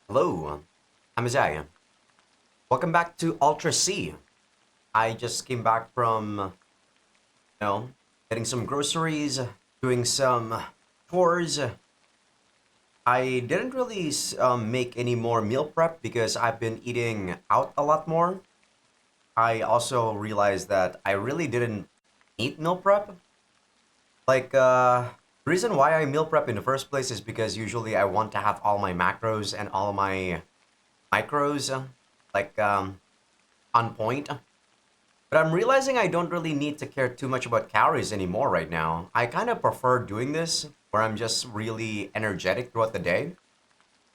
Hello, I'm Azai. Welcome back to UuultraC. I just came back from, getting some groceries, doing some chores. I didn't really make any more meal prep because I've been eating out a lot more. I also realized that I really didn't need meal prep. The reason why I meal prep in the first place is because usually I want to have all my macros and all my micros, like, on point. But I'm realizing I don't really need to care too much about calories anymore right now. I kind of prefer doing this where I'm just really energetic throughout the day.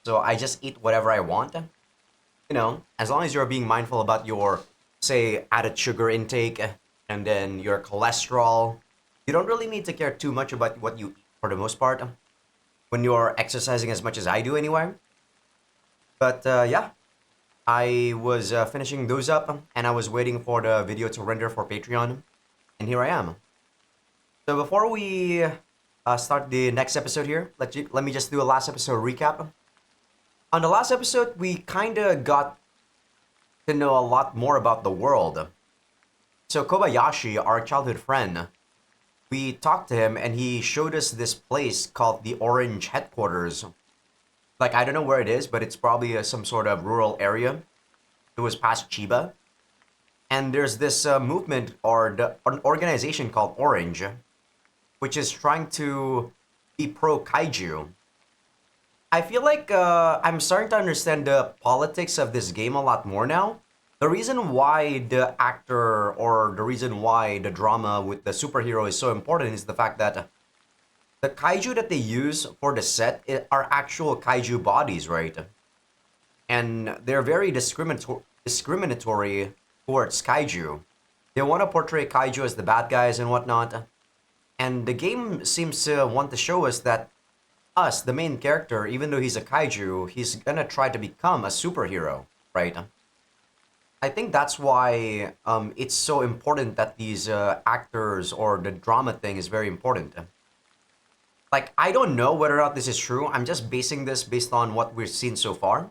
So I just eat whatever I want. As long as you're being mindful about your, say, added sugar intake and then your cholesterol, you don't really need to care too much about what you eat for the most part when you're exercising as much as I do anyway. But yeah, I was finishing those up and I was waiting for the video to render for Patreon. And here I am. So before we start the next episode here, let me just do a last episode recap. On the last episode, we kind of got to know a lot more about the world. So Kobayashi, our childhood friend, we talked to him and he showed us this place called the Orange Headquarters. Like, I don't know where it is, but it's probably some sort of rural area. It was past Chiba. And there's this movement or an organization called Orange, which is trying to be pro kaiju. I feel like I'm starting to understand the politics of this game a lot more now. The reason why the actor or the reason why the drama with the superhero is so important is the fact that the kaiju that they use for the set are actual kaiju bodies, right? And they're very discriminatory towards kaiju. They want to portray kaiju as the bad guys and whatnot. And the game seems to want to show us that us, the main character, even though he's a kaiju, he's gonna try to become a superhero, right? I think that's why it's so important that these actors or the drama thing is very important. Like, I don't know whether or not this is true. I'm just basing this based on what we've seen so far.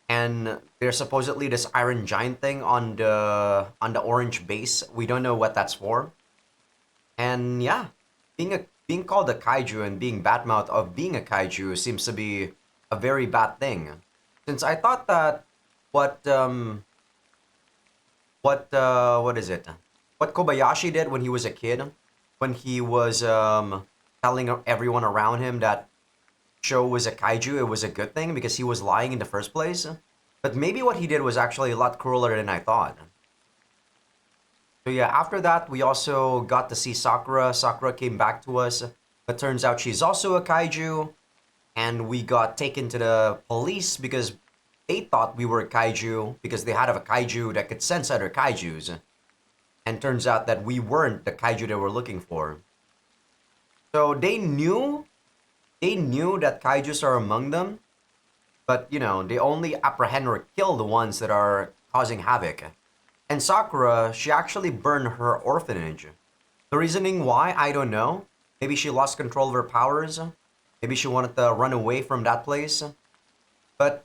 And there's supposedly this Iron Giant thing on the orange base. We don't know what that's for. And yeah, being called a kaiju and being badmouthed of being a kaiju seems to be a very bad thing. Since I thought that what what is it? What Kobayashi did when he was a kid, when he was telling everyone around him that Show was a kaiju, it was a good thing because he was lying in the first place. But maybe what he did was actually a lot crueler than I thought. So yeah, after that, we also got to see Sakura. Sakura came back to us, but turns out she's also a kaiju. And we got taken to the police because they thought we were a kaiju because they had a kaiju that could sense other kaijus. And turns out that we weren't the kaiju they were looking for. So they knew that kaijus are among them, but they only apprehend or kill the ones that are causing havoc. And Sakura, she actually burned her orphanage. The reasoning why, I don't know. Maybe she lost control of her powers. Maybe she wanted to run away from that place. But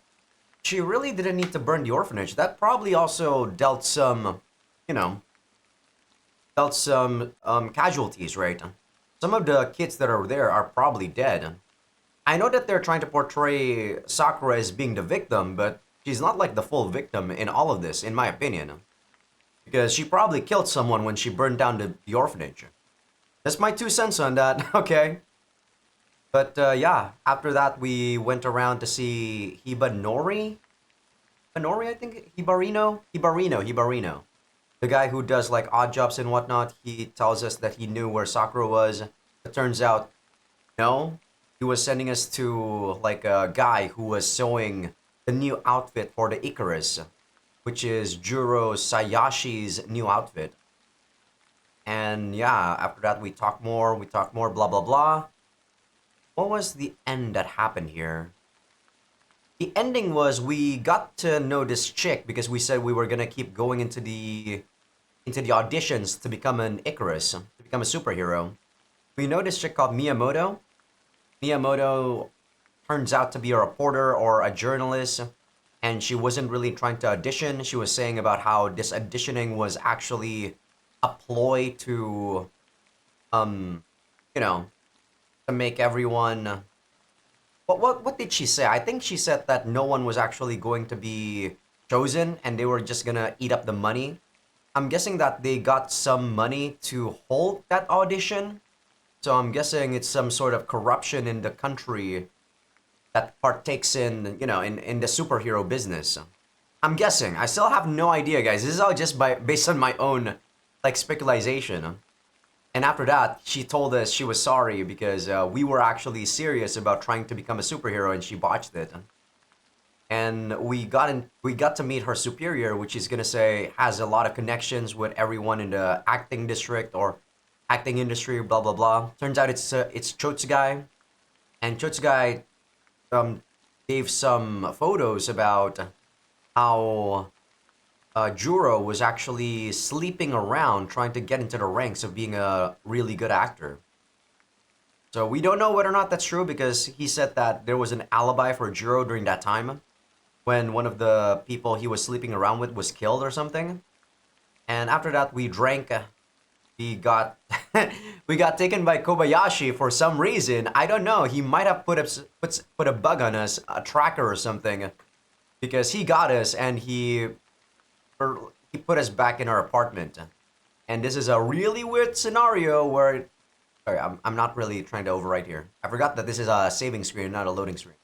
she really didn't need to burn the orphanage. That probably also you know, dealt some casualties, right? Some of the kids that are there are probably dead. I know that they're trying to portray Sakura as being the victim, but she's not like the full victim in all of this, in my opinion. Because she probably killed someone when she burned down the orphanage. That's my 2 cents on that, okay? But yeah, after that we went around to see Hibanori? Hibanori, I think? Hibarino. The guy who does like odd jobs and whatnot, he tells us that he knew where Sakura was. It turns out, no. He was sending us to like a guy who was sewing the new outfit for the Icarus, which is Juro Sayashi's new outfit. And yeah, after that we talk more, blah blah blah. What was the end that happened here? The ending was we got to know this chick because we said we were gonna keep going into the auditions to become an Icarus, to become a superhero. We know this chick called Miyamoto. Miyamoto turns out to be a reporter or a journalist, and she wasn't really trying to audition. She was saying about how this auditioning was actually a ploy to, um, you know, to make everyone. What did she say? I think she said that no one was actually going to be chosen, and they were just gonna eat up the money. I'm guessing that they got some money to hold that audition. So I'm guessing it's some sort of corruption in the country that partakes in, in the superhero business. I'm guessing. I still have no idea, guys. This is all just based on my own, like, speculation. And after that, she told us she was sorry because we were actually serious about trying to become a superhero, and she botched it. And we got to meet her superior, which is gonna say has a lot of connections with everyone in the acting district or acting industry, blah blah blah. Turns out it's Chotsugai, and Chotsugai gave some photos about how Juro was actually sleeping around trying to get into the ranks of being a really good actor. So we don't know whether or not that's true because he said that there was an alibi for Juro during that time when one of the people he was sleeping around with was killed or something. And after that, we drank. We got we got taken by Kobayashi for some reason. I don't know. He might have put a bug on us, a tracker or something, because he got us and he put us back in our apartment. And this is a really weird scenario where. Sorry, I'm not really trying to overwrite here. I forgot that this is a saving screen, not a loading screen.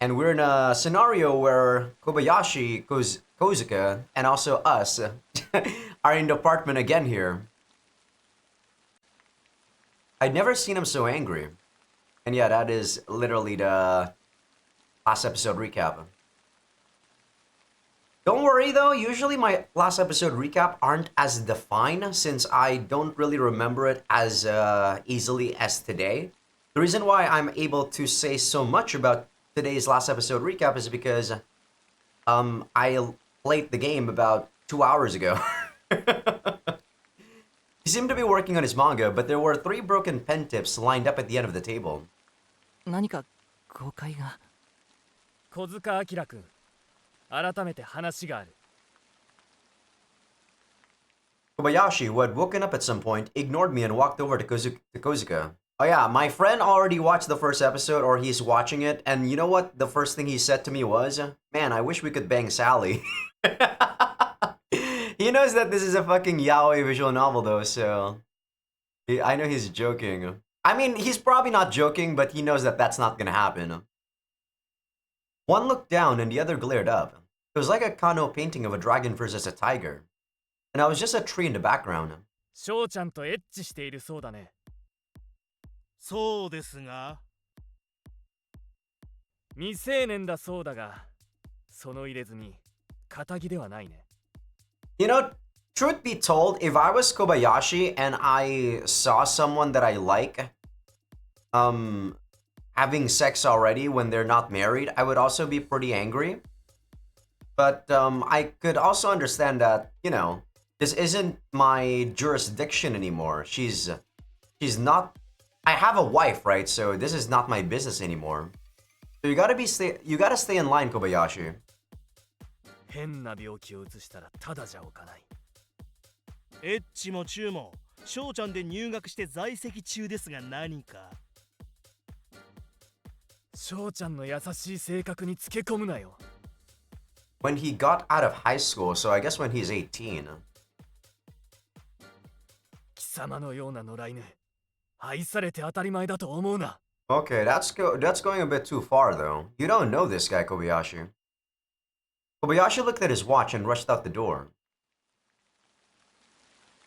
And we're in a scenario where Kozuka, and also us are in the apartment again here. I'd never seen him so angry. And yeah, that is literally the last episode recap. Don't worry though, usually my last episode recap aren't as defined since I don't really remember it as easily as today. The reason why I'm able to say so much about today's last episode recap is because I played the game about 2 hours ago. He seemed to be working on his manga, but there were 3 broken pen tips lined up at the end of the table. 何か誤解が。小塚明君、改めて話がある。Kobayashi, who had woken up at some point, ignored me and walked over to Kozuka. Oh yeah, my friend already watched the first episode, or he's watching it, and you know what the first thing he said to me was? Man, I wish we could bang Sally. He knows that this is a fucking yaoi visual novel though, so... I know he's joking. I mean, he's probably not joking, but he knows that that's not gonna happen. One looked down and the other glared up. It was like a Kano painting of a dragon versus a tiger. And I was just a tree in the background. 翔ちゃんとエッチしているそうだね。そうですが。未成年だそうだが、その入れ墨、仇ではないね。You know, truth be told, if I was Kobayashi and I saw someone that I like, having sex already when they're not married, I would also be pretty angry. But I could also understand that, this isn't my jurisdiction anymore. She's not. I have a wife, right? So this is not my business anymore. So you gotta stay in line, Kobayashi. 変な病気を移したらただじゃおかない。エッチもチューも翔ちゃんで入学して在籍中ですが何か。翔ちゃんの優しい性格につけ込むなよ。When he got out of high school, so I guess when he's 18. 貴様のような野良犬、愛されて当たり前だと思うな。Okay, that's going a bit too far though. You don't know this guy, Kobayashi. Kobayashi looked at his watch and rushed out the door.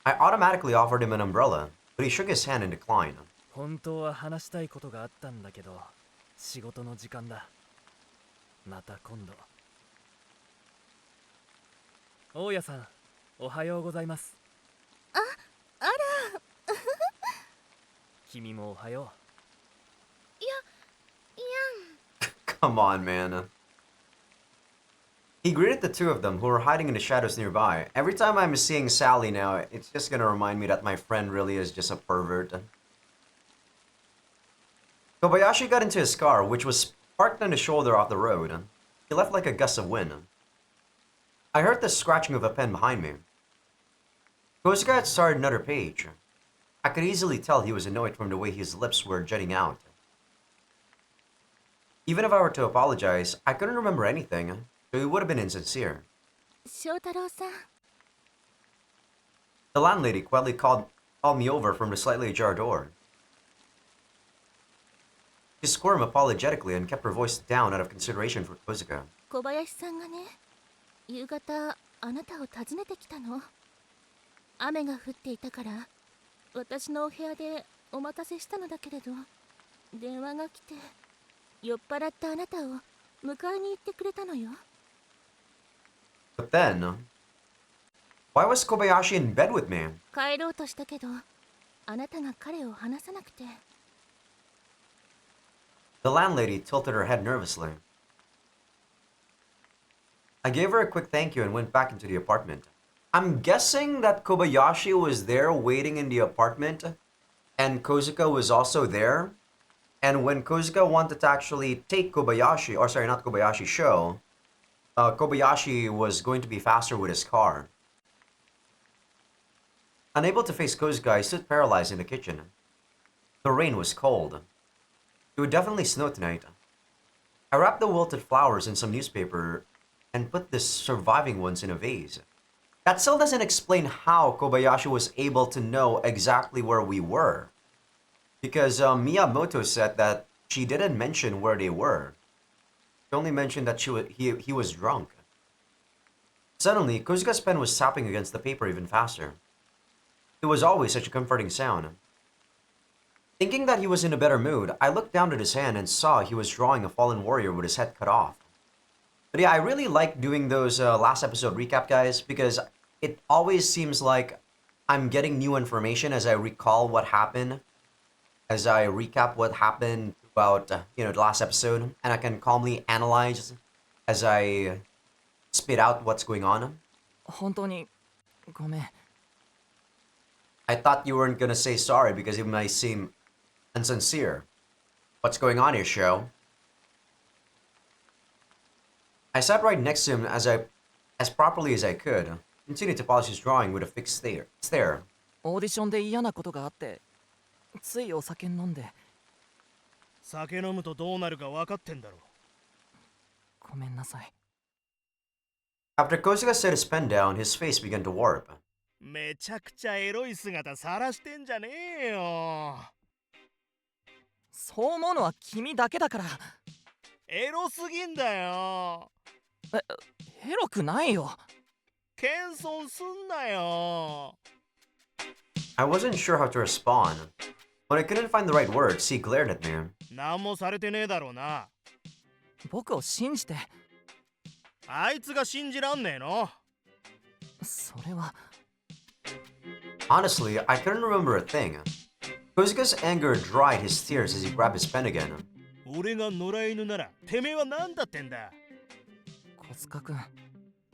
I automatically offered him an umbrella, but he shook his hand and declined. 本当は話したいことがあったんだけど、仕事の時間だ。また今度。大家さん、おはようございます。あら。君もおはよう。Come on, man. He greeted the two of them, who were hiding in the shadows nearby. Every time I'm seeing Sally now, it's just gonna remind me that my friend really is just a pervert. Kobayashi got into his car, which was parked on the shoulder off the road. He left like a gust of wind. I heard the scratching of a pen behind me. Kozuka had started another page. I could easily tell he was annoyed from the way his lips were jutting out. Even if I were to apologize, I couldn't remember anything, so it would have been insincere. 翔太郎さん The landlady quietly called me over from the slightly ajar door. She squirmed apologetically and kept her voice down out of consideration for Kozuka. 小林さんがね夕方あなたを訪ねてきたの雨が降っていたから私のお部屋でお待たせしたのだけれど電話が来て酔っ払ったあなたを迎えに行ってくれたのよ But then, why was Kobayashi in bed with me? 帰ろうとしたけどあなたが彼を離さなくて The landlady tilted her head nervously. I gave her a quick thank you and went back into the apartment. I'm guessing that Kobayashi was there waiting in the apartment, and Kozuka was also there. And when Kozuka wanted to actually take Kobayashi, or sorry, not Kobayashi, Sho, Kobayashi was going to be faster with his car. Unable to face Kozuka, I stood paralyzed in the kitchen. The rain was cold. It would definitely snow tonight. I wrapped the wilted flowers in some newspaper and put the surviving ones in a vase. That still doesn't explain how Kobayashi was able to know exactly where we were. Because Miyamoto said that she didn't mention where they were. She only mentioned that he was drunk. Suddenly, Kozuka's pen was tapping against the paper even faster. It was always such a comforting sound. Thinking that he was in a better mood, I looked down at his hand and saw he was drawing a fallen warrior with his head cut off. But yeah, I really like doing those last episode recap, guys, because it always seems like I'm getting new information as I recall what happened, as I recap what happened throughout, the last episode, and I can calmly analyze as I spit out what's going on. 本当にごめん。 I thought you weren't gonna say sorry because it might seem insincere. What's going on here, Sho? I sat right next to him as properly as I could, continued to polish his drawing with a fixed stare. オーディションで嫌なことがあってついお酒飲んで酒飲むとどうなるか分かってんだろ。ごめんなさい。 After Kosuga set his pen down, his face began to warp. めちゃくちゃエロい姿晒してんじゃねえよ。そう思うのは君だけだから。エロすぎんだよ。エロくないよ。謙遜すんなよ。 I wasn't sure how to respond. When I couldn't find the right words, he glared at me. 何もされてねえだろうな。僕を信じて。あいつが信じらんねえの。それは。 Honestly, I couldn't remember a thing. Kosuga's anger dried his tears as he grabbed his pen again. 俺が野良犬ならてめえは何だってんだ。小塚君。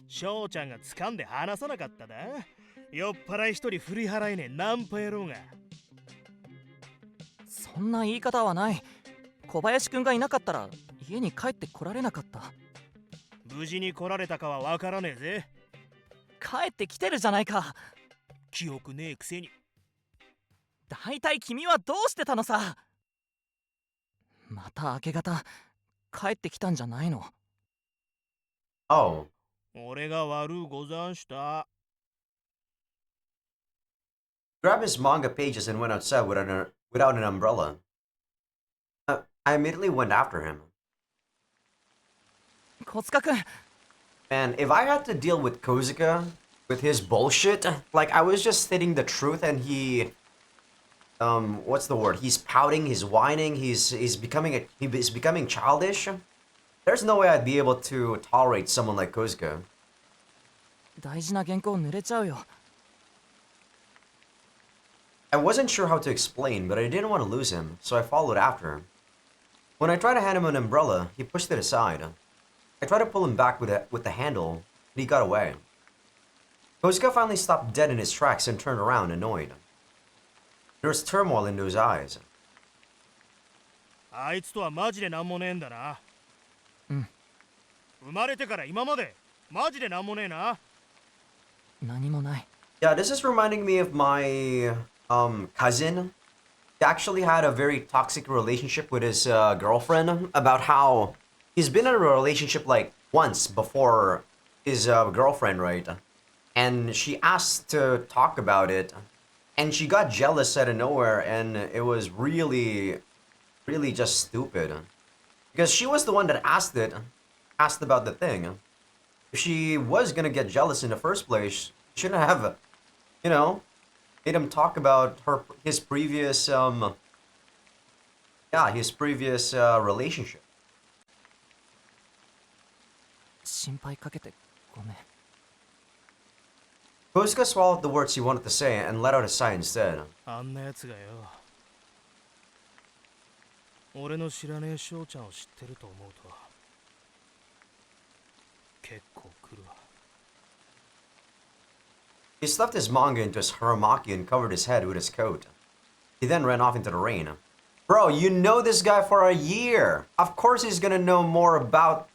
翔ちゃんが掴んで離さなかっただ。酔っ払い一人振り払えねえナンパ野郎が。そんな言い方はない。小林君がいなかったら家に帰って来られなかった。無事に来られたかは分からねえぜ。帰ってきてるじゃないか。記憶ねえくせに。だいたい君はどうしてたのさ。また明け方帰ってきたんじゃないの。 Oh. 俺が悪うござんした。 Grabbed his manga pages and went outside without an umbrella. I immediately went after him. 小塚君。 Man, if I had to deal with Kozuka, with his bullshit, like I was just stating the truth and he, what's the word? He's pouting, he's whining, he's becoming childish. There's no way I'd be able to tolerate someone like Kozuka. 大事な原稿濡れちゃうよ。 I wasn't sure how to explain, but I didn't want to lose him, so I followed after him. When I tried to hand him an umbrella, he pushed it aside. I tried to pull him back with the handle, but he got away. Kozuka finally stopped dead in his tracks and turned around, annoyed. There was turmoil in those eyes. あいつとはマジでなんもねえんだな。うん。生まれてから今までマジでなんもねえな。何もない。 Yeah, this is reminding me of my cousin. He actually had a very toxic relationship with his girlfriend about how he's been in a relationship like once before his girlfriend, right? And she asked to talk about it, and she got jealous out of nowhere, and it was really, really just stupid. Because she was the one that asked about the thing. If she was gonna get jealous in the first place, she shouldn't have, you know, made him talk about his previous his previous relationship. 心配かけてごめん。 Kosuke swallowed the words he wanted to say and let out a sigh instead. あんなやつがよ。俺の知らねえ翔ちゃんを知ってると思うと結構来るわ。He stuffed his manga into his haramaki and covered his head with his coat. He then ran off into the rain. Bro, you know this guy for a year. Of course he's gonna know more about,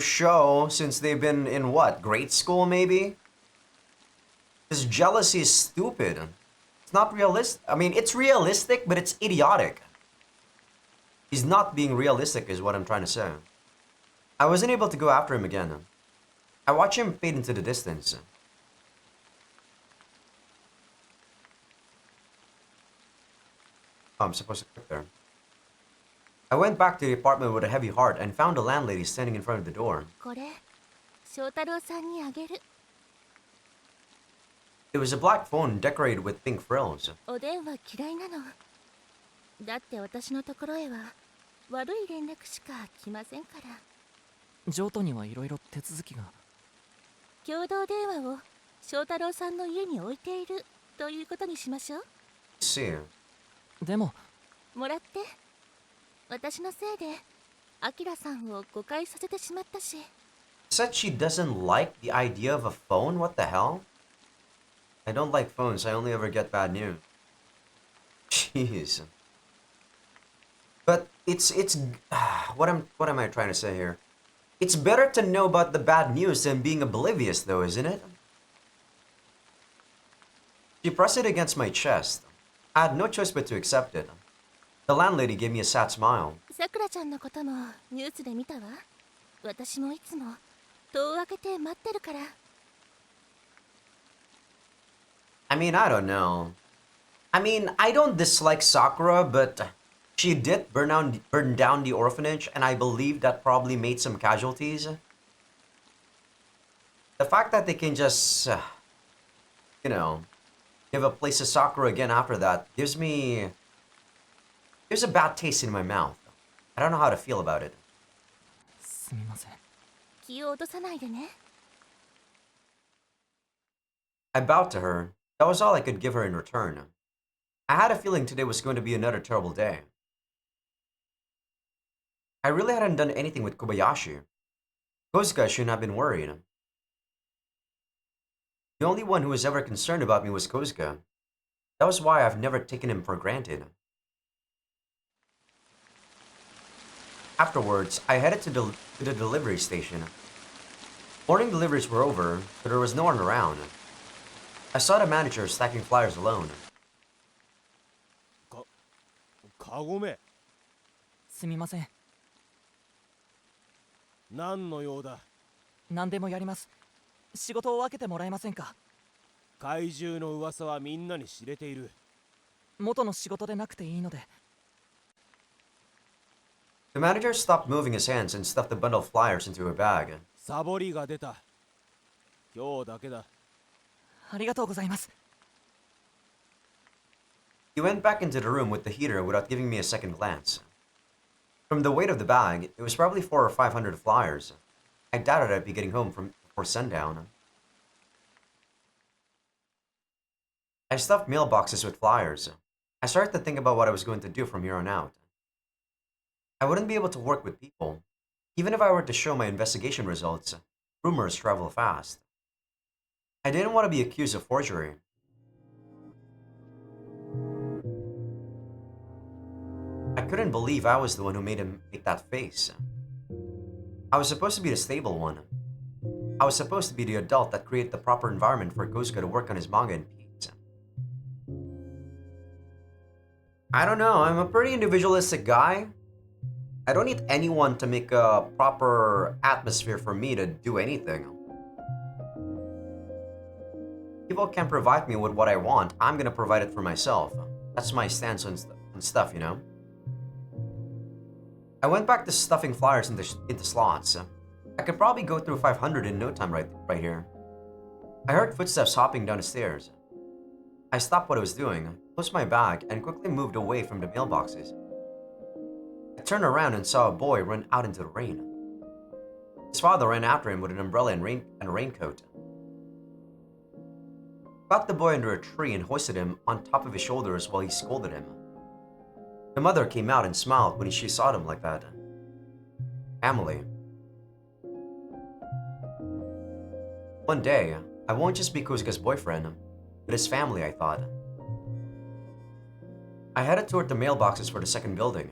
show since they've been in what, grade school maybe? His jealousy is stupid. It's not realistic. I mean, it's realistic, but it's idiotic. He's not being realistic is what I'm trying to say. I wasn't able to go after him again. I watched him fade into the distance. Oh, I'm supposed to click there. I went back to the apartment with a heavy heart and found the landlady standing in front of the door. これ翔太郎さんにあげる。 It was a black phone decorated with pink frills. お電話嫌いなの。だって私のところへは悪い連絡しか来ませんから。譲渡にはいろいろ手続きが。共同電話を翔太郎さんの家に置いているということにしましょう。 See. でももらって。私のせいでアキラさんを誤解させてしまったし。 Said she doesn't like the idea of a phone? What the hell? I don't like phones. I only ever get bad news. Jeez. But it's what am I trying to say here? It's better to know about the bad news than being oblivious though, isn't it? She pressed it against my chest. I had no choice but to accept it. The landlady gave me a sad smile. さくらちゃんのこともニュースで見たわ。私もいつも戸を開けて待ってるから。 I mean, I don't know. I mean, I don't dislike Sakura, but she did burn down the orphanage, and I believe that probably made some casualties. The fact that they can just, give a place to Sakura again after that gives a bad taste in my mouth. I don't know how to feel about it. すみません。気を落とさないでね。 I bowed to her. That was all I could give her in return. I had a feeling today was going to be another terrible day. I really hadn't done anything with Kobayashi. Kosuke shouldn't have been worried. The only one who was ever concerned about me was Kosuke. That was why I've never taken him for granted. Afterwards, I headed to the delivery station. Morning deliveries were over, but there was no one around. I saw the manager stacking flyers alone. カゴメ。すみません。何の用だ。何でもやります。仕事を分けてもらえませんか。怪獣の噂はみんなに知れている。元の仕事でなくていいので。 The manager stopped moving his hands and stuffed a bundle of flyers into a bag. サボりが出た。今日だけだ。ありがとうございます。 He went back into the room with the heater without giving me a second glance. From the weight of the bag, it was probably 400 or 500 flyers. I doubted I'd be getting home before sundown. I stuffed mailboxes with flyers. I started to think about what I was going to do from here on out. I wouldn't be able to work with people. Even if I were to show my investigation results, rumors travel fast. I didn't want to be accused of forgery. I couldn't believe I was the one who made him make that face. I was supposed to be the stable one. I was supposed to be the adult that created the proper environment for Kosuke to work on his manga in peace. I don't know, I'm a pretty individualistic guy. I don't need anyone to make a proper atmosphere for me to do anything. People can provide me with what I want, I'm gonna provide it for myself. That's my stance on stuff, you know? I went back to stuffing flyers into slots. I could probably go through 500 in no time right here. I heard footsteps hopping down the stairs. I stopped what I was doing, closed my bag, and quickly moved away from the mailboxes. I turned around and saw a boy run out into the rain. His father ran after him with an umbrella and a raincoat. Got the boy under a tree and hoisted him on top of his shoulders while he scolded him. The mother came out and smiled when she saw him like that. Family. One day, I won't just be Kosuke's boyfriend, but his family, I thought. I headed toward the mailboxes for the second building.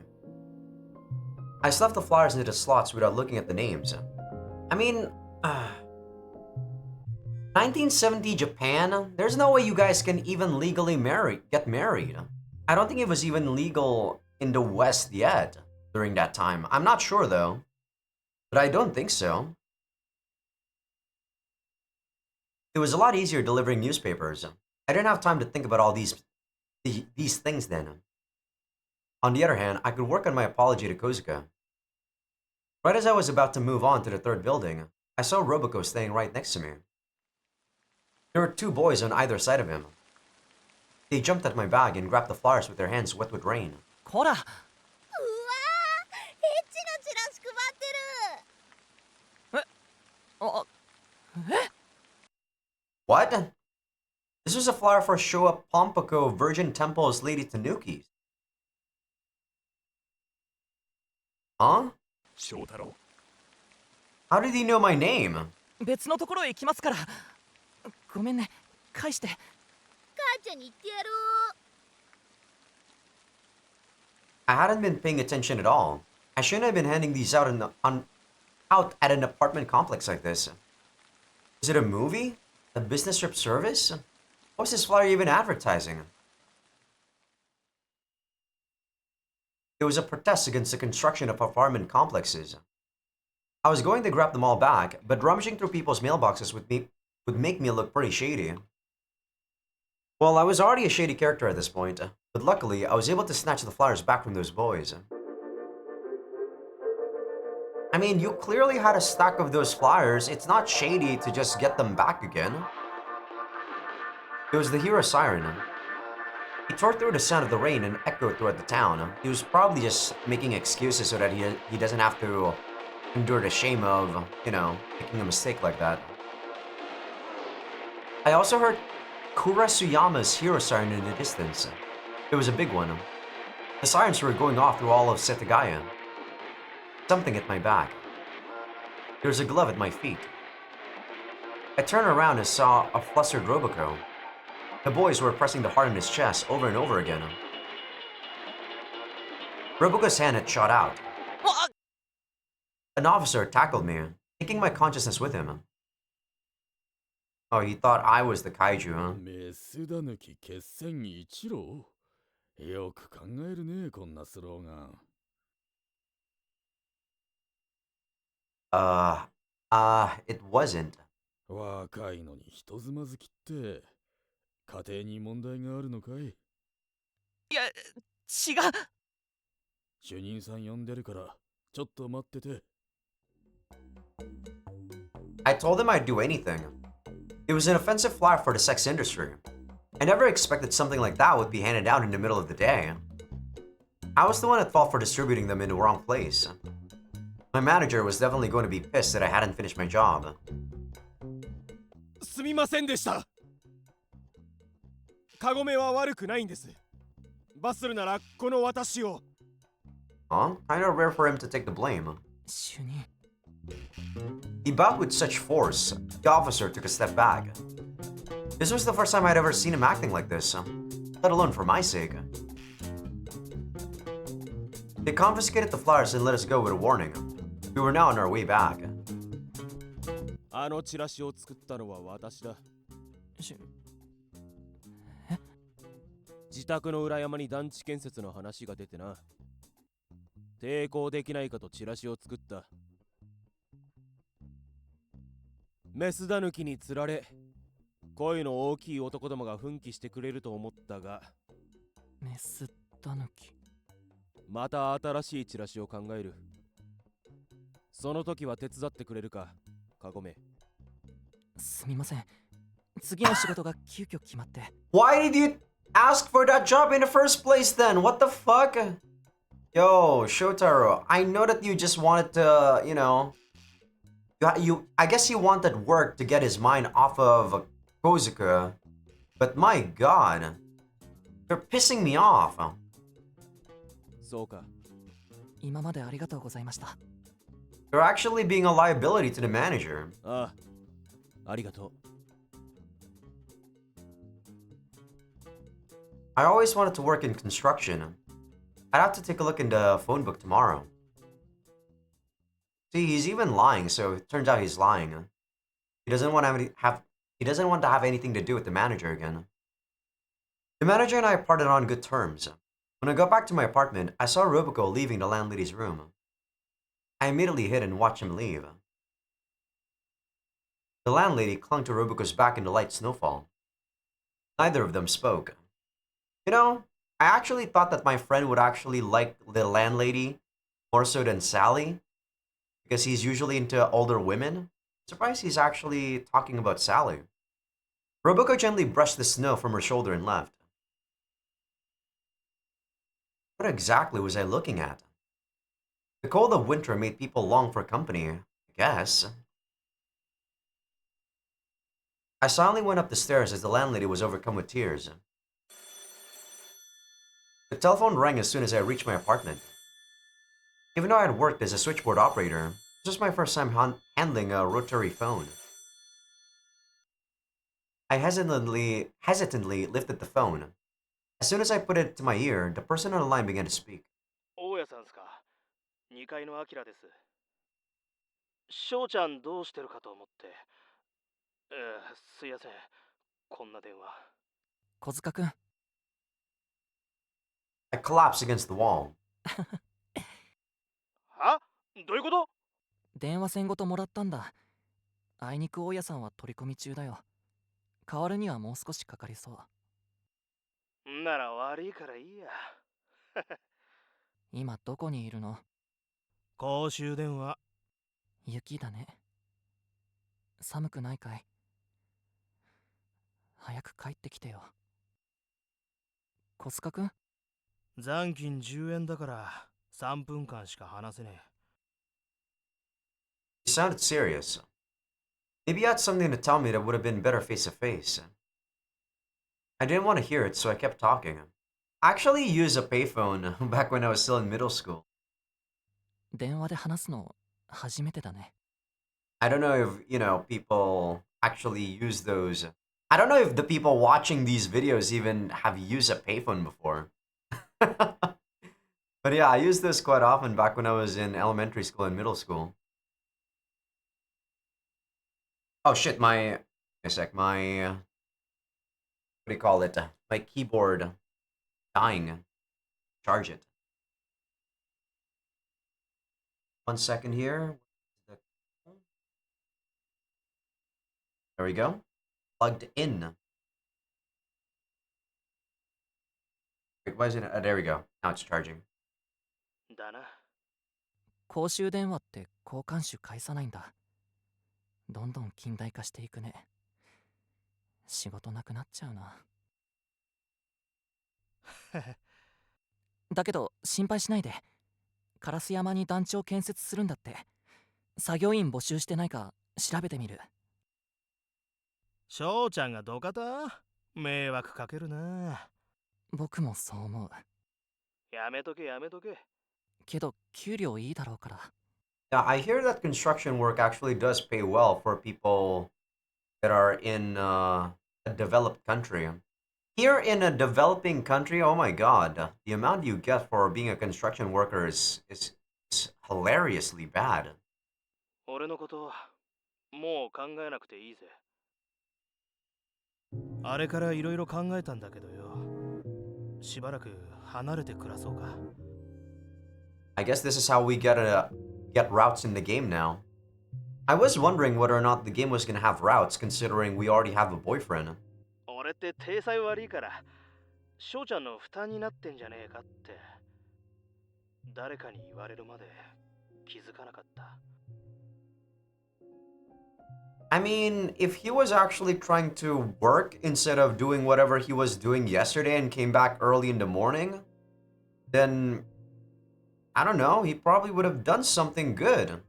I stuffed the flyers into the slots without looking at the names. I mean, 1970 Japan? There's no way you guys can even legally get married. I don't think it was even legal in the West yet during that time. I'm not sure though, but I don't think so. It was a lot easier delivering newspapers. I didn't have time to think about all these things then. On the other hand, I could work on my apology to Kosuke. Right as I was about to move on to the third building, I saw Roboco staying right next to me. There were two boys on either side of him. They jumped at my bag and grabbed the flyers with their hands wet with rain. こら あ What? This was a flyer for Showa Pompoko Virgin Temple's Lady Tanuki's. Huh? How did he know my name? 別のところへ行きますからごめんね返して I hadn't been paying attention at all. I shouldn't have been handing these out out at an apartment complex like this. Is it a movie? A business trip service? What's this flyer even advertising? It was a protest against the construction of apartment complexes. I was going to grab them all back, but rummaging through people's mailboxes would make me look pretty shady. Well, I was already a shady character at this point, but luckily I was able to snatch the flyers back from those boys. I mean, you clearly had a stack of those flyers. It's not shady to just get them back again. It was the hero siren. He tore through the sound of the rain and echoed throughout the town. He was probably just making excuses so that he doesn't have to endure the shame of, you know, making a mistake like that. I also heard Kurasuyama's hero siren in the distance. It was a big one. The sirens were going off through all of Setagaya. Something at my back. There was a glove at my feet. I turned around and saw a flustered Roboco. The boys were pressing the heart on his chest over and over again. Roboco's hand had shot out. An officer tackled me, taking my consciousness with him. Oh, he thought I was the kaiju, huh? メスだぬき決戦一郎よく考えるねこんなスローガン It wasn't. 若いのに人妻好きって家庭に問題があるのかいいや違う主任さん呼んでるからちょっと待ってて I told him I'd do anything. It was an offensive flyer for the sex industry. I never expected something like that would be handed out in the middle of the day. I was the one at fault for distributing them in the wrong place. My manager was definitely going to be pissed that I hadn't finished my job. すみませんでしたカゴメは悪くないんです罰するならこの私を Huh? Kinda rare for him to take the blame. 主任 He bowed with such force, the officer took a step back. This was the first time I'd ever seen him acting like this, let alone for my sake. They confiscated the flowers and let us go with a warning. We were now on our way back. あのチラシを作ったのは私だ。し自宅の裏山に団地建設の話が出てな。抵抗できないかとチラシを作った。メスダヌキに釣られ、声の大きい男どもが奮起してくれると思ったが、メスタヌキ。また新しいチラシを考える。その時は手伝ってくれるか、カゴメ。すみません。次の仕事が急遽決まって。Why did you ask for that job in the first place then? What the fuck? Yo, Shotaro, I know that you just wanted to, I guess he wanted work to get his mind off of Kozuka. But my god, you're pissing me off. そうか。今までありがとうございました。You're actually being a liability to the manager. ああ、ありがとう。I always wanted to work in construction. I'd have to take a look in the phone book tomorrow. See, he's even lying, so it turns out he's lying. He doesn't want to have anything to do with the manager again. The manager and I parted on good terms. When I got back to my apartment, I saw Robico leaving the landlady's room. I immediately hid and watched him leave. The landlady clung to Robico's back in the light snowfall. Neither of them spoke. I actually thought that my friend would actually like the landlady more so than Sally, because he's usually into older women. I'm surprised he's actually talking about Sally. Robico gently brushed the snow from her shoulder and left. What exactly was I looking at? The cold of winter made people long for company, I guess. I silently went up the stairs as the landlady was overcome with tears. The telephone rang as soon as I reached my apartment. Even though I had worked as a switchboard operator, this was my first time handling a rotary phone. I hesitantly lifted the phone. As soon as I put it to my ear, the person on the line began to speak. 大家さんすか。2階のアキラです。翔ちゃんどうしてるかと思って。すいません。こんな電話。小塚くん。I collapsed against the wall. は？どういうこと？電話線ごともらったんだ。あいにく大家さんは取り込み中だよ。代わるにはもう少しかかりそう。なら悪いからいいや。今どこにいるの？公衆電話。雪だね。寒くないかい？早く帰ってきてよ。小塚くん？残金10円だから3分間しか話せねえ。He sounded serious. Maybe he had something to tell me that would have been better face to face. I didn't want to hear it, so I kept talking. I actually used a payphone back when I was still in middle school. 電話で話すの初めてだね。I don't know if, people actually use those. I don't know if the people watching these videos even have used a payphone before. But yeah, I used this quite often back when I was in elementary school and middle school. Oh shit, my what do you call it? My keyboard dying. Charge it. 1 second here. There we go. Plugged in. Wait, why isn't it? There we go. Now it's charging. だな。公衆電話って交換手返さないんだ。どんどん近代化していくね。仕事なくなっちゃうな。だけど心配しないで。烏山に団地を建設するんだって。作業員募集してないか調べてみる。翔ちゃんがどかた？迷惑かけるな。僕もそう思う。やめとけやめとけ。けど給料いいだろうから。Yeah, I hear that construction work actually does pay well for people that are in a developed country. Here in a developing country, oh my god, the amount you get for being a construction worker is hilariously bad. 俺のこともう考えなくていいぜ。あれからいろいろ考えたんだけどよ。しばらく離れて暮らそうか。I guess this is how we get routes in the game now. I was wondering whether or not the game was gonna have routes, considering we already have a boyfriend. 俺って体裁悪いから、翔ちゃんの負担になってんじゃねえかって。誰かに言われるまで気づかなかった。I mean, if he was actually trying to work instead of doing whatever he was doing yesterday and came back early in the morning, then I don't know, he probably would have done something good.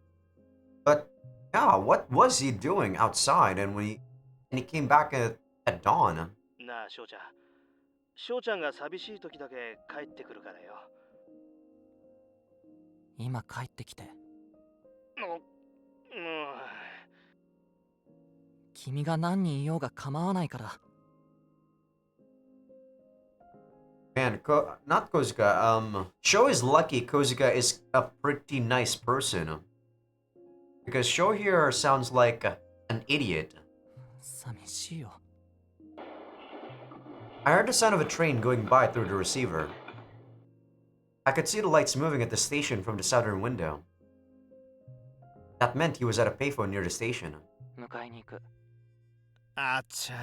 But yeah, what was he doing outside and he came back at dawn? なあ、翔ちゃん。翔ちゃんが寂しい時だけ帰ってくるからよ。今帰ってきて。君が何人いようが構わないから。Man, not Kozuka, Sho is lucky Kozuka is a pretty nice person. Because Sho here sounds like an idiot. 寂しいよ。I heard the sound of a train going by through the receiver. I could see the lights moving at the station from the southern window. That meant he was at a payphone near the station. 迎えに行く。あっちゃ。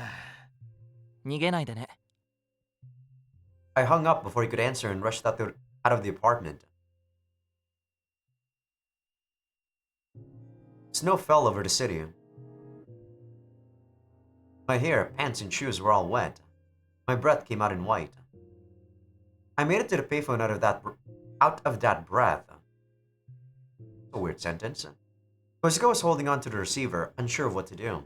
逃げないでね。I hung up before he could answer and rushed out of the apartment. Snow fell over the city. My hair, pants, and shoes were all wet. My breath came out in white. I made it to the payphone out of that breath. A weird sentence. Kozuka was holding on to the receiver, unsure of what to do.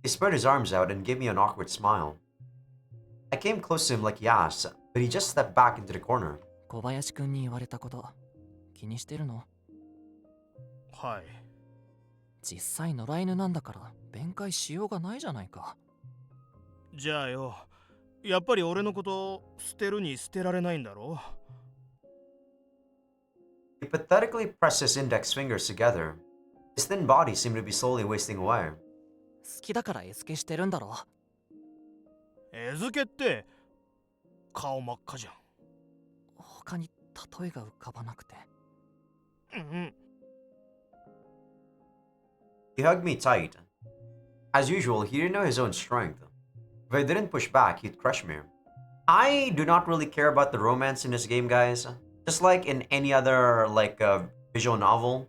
He spread his arms out and gave me an awkward smile. I came close to him like he asked, but he just stepped back into the corner. 小林くんに言われたこと気にしてるの？はい。実際野良犬なんだから弁解しようがないじゃないか。じゃあよ、やっぱり俺のこと捨てるに捨てられないんだろ？ He pathetically pressed his index fingers together. His thin body seemed to be slowly wasting away. 好きだから餌付けしてるんだろ。餌付けって顔真っ赤じゃん。他に例えが浮かばなくて。うん。He hugged me tight. As usual, he didn't know his own strength. If I didn't push back, he'd crush me. I do not really care about the romance in this game, guys. Just like in any other, visual novel.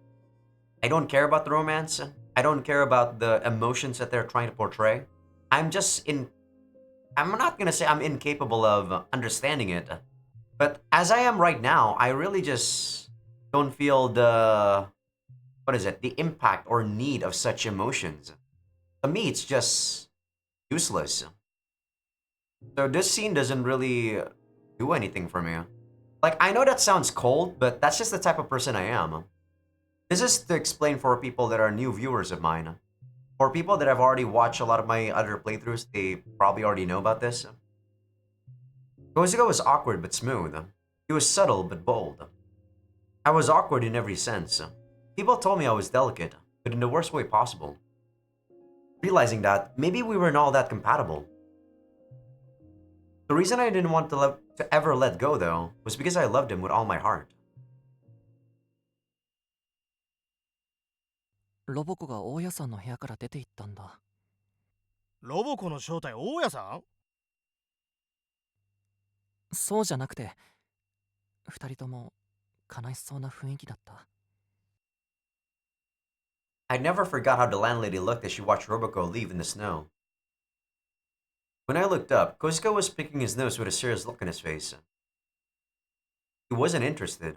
I don't care about the romance. I don't care about the emotions that they're trying to portray. I'm not gonna say I'm incapable of understanding it. But as I am right now, I really just don't feel the impact or need of such emotions. To me, it's just useless. So this scene doesn't really do anything for me. Like, I know that sounds cold, but that's just the type of person I am. This is to explain for people that are new viewers of mine. For people that have already watched a lot of my other playthroughs, they probably already know about this. Kozuka was awkward but smooth. He was subtle but bold. I was awkward in every sense. People told me I was delicate, but in the worst way possible. Realizing that, maybe we weren't all that compatible. The reason I didn't want to ever let go, though, was because I loved him with all my heart. ロボコが大家さんの部屋から出て行ったんだ。ロボコの正体大家さん？そうじゃなくて、二人とも悲しそうな雰囲気だった。I never forgot how the landlady looked as she watched Roboco leave in the snow. When I looked up, Kozuka was picking his nose with a serious look on his face. He wasn't interested.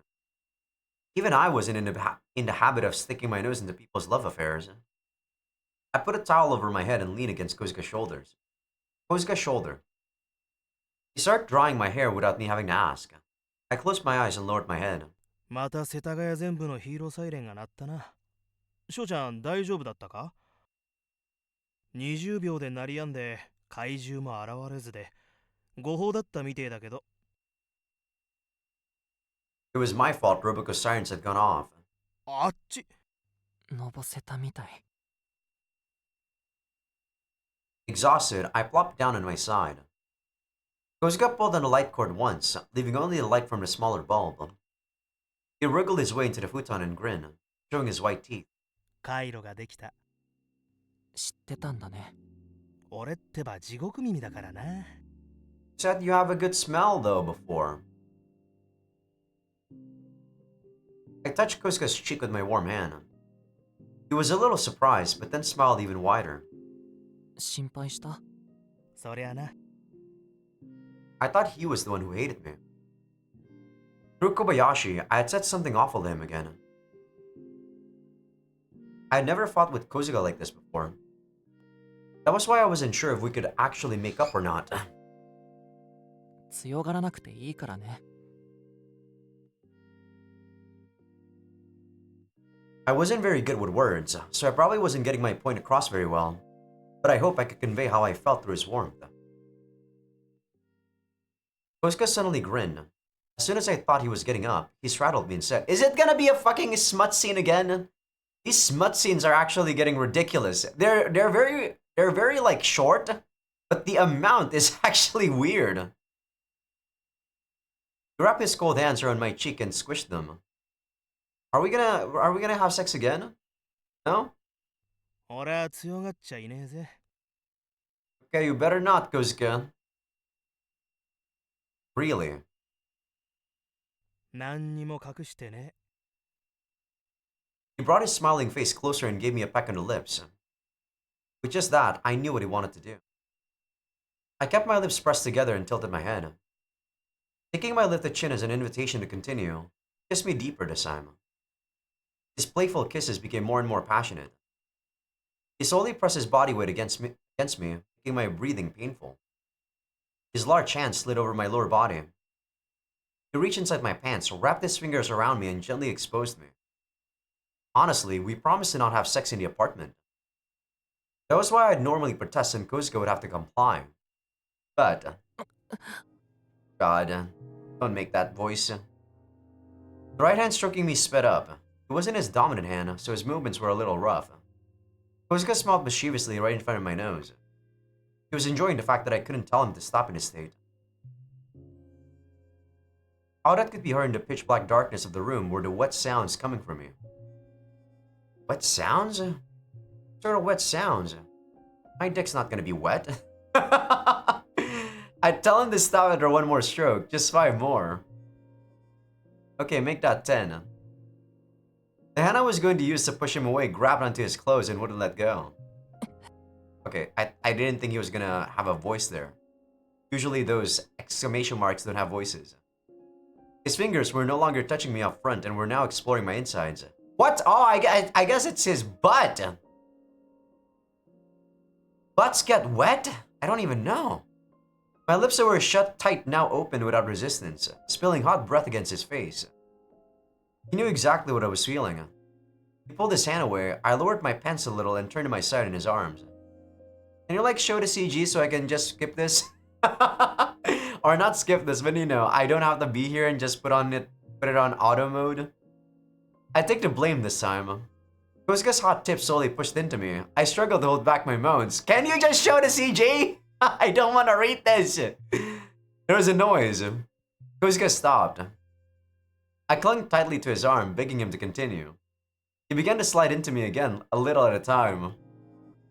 Even I wasn't in the habit of sticking my nose into people's love affairs. I put a towel over my head and leaned against Kozuka's shoulders. Kozuka's shoulder. He started drying my hair without me having to ask. I closed my eyes and lowered my head. また世田谷全部のヒーローサイレンが鳴ったな。翔ちゃん大丈夫だったか？ 20秒で鳴り止んで怪獣も現れずで誤報だったみてえだけど。 It was my fault Roboco's sirens had gone off. あっち。のぼせたみたい。 Exhausted, I plopped down on my side. Kozuka pulled on the light cord once, leaving only the light from the smaller bulb. He wriggled his way into the futon and grinned, showing his white teeth. 回路ができた。知ってたんだね。俺ってば地獄耳だからな。Said you have a good smell, though, before. I touched Kozuka's cheek with my warm hand. He was a little surprised, but then smiled even wider. 心配した？そりゃな。I thought he was the one who hated me. Through Kobayashi, I had said something awful to him again. I had never fought with Kozuka like this before. That was why I wasn't sure if we could actually make up or not. 強がらなくていいからね。I wasn't very good with words, so I probably wasn't getting my point across very well, but I hope I could convey how I felt through his warmth. Kozuka suddenly grinned. As soon as I thought he was getting up, he straddled me and said, "Is it gonna be a fucking smut scene again? These smut scenes are actually getting ridiculous. They're very like short, but the amount is actually weird." He wrapped his cold hands around my cheek and squished them. Are we gonna have sex again? No? 俺は強がっちゃいねえぜ。 Okay, you better not, Kozuka. Really? 何にも隠してね。 He brought his smiling face closer and gave me a peck on the lips. With just that, I knew what he wanted to do. I kept my lips pressed together and tilted my head. Taking my lifted chin as an invitation to continue, he kissed me deeper this time. His playful kisses became more and more passionate. He slowly pressed his body weight against me, making my breathing painful. His large hand slid over my lower body. He reached inside my pants, wrapped his fingers around me, and gently exposed me. Honestly, we promised to not have sex in the apartment. That was why I'd normally protest and Kozuka would have to comply. But... God, don't make that voice. The right hand stroking me sped up. It wasn't his dominant hand, so his movements were a little rough. Kozuka smiled mischievously right in front of my nose. He was enjoying the fact that I couldn't tell him to stop in his state. All that could be heard in the pitch-black darkness of the room were the wet sounds coming from me. Wet sounds? What sort of wet sounds? My dick's not gonna be wet. I'd tell him to stop after one more stroke, just 5 more. Okay, make that 10. The hand I was going to use to push him away grabbed onto his clothes and wouldn't let go. Okay, I didn't think he was gonna have a voice there. Usually those exclamation marks don't have voices. His fingers were no longer touching me up front and were now exploring my insides. What? Oh, I guess it's his butt. Butts get wet? I don't even know. My lips that were shut tight now opened without resistance, spilling hot breath against his face. He knew exactly what I was feeling. He pulled his hand away. I lowered my pants a little and turned to my side in his arms. Can you like show the CG so I can just skip this? Or not skip this, but you know, I don't have to be here and just put it on auto mode. I take the blame this time. Kozuka's hot tip slowly pushed into me. I struggled to hold back my moans. Can you just show the CG? I don't want to read this. There was a noise. Kozuka stopped. I clung tightly to his arm, begging him to continue. He began to slide into me again, a little at a time.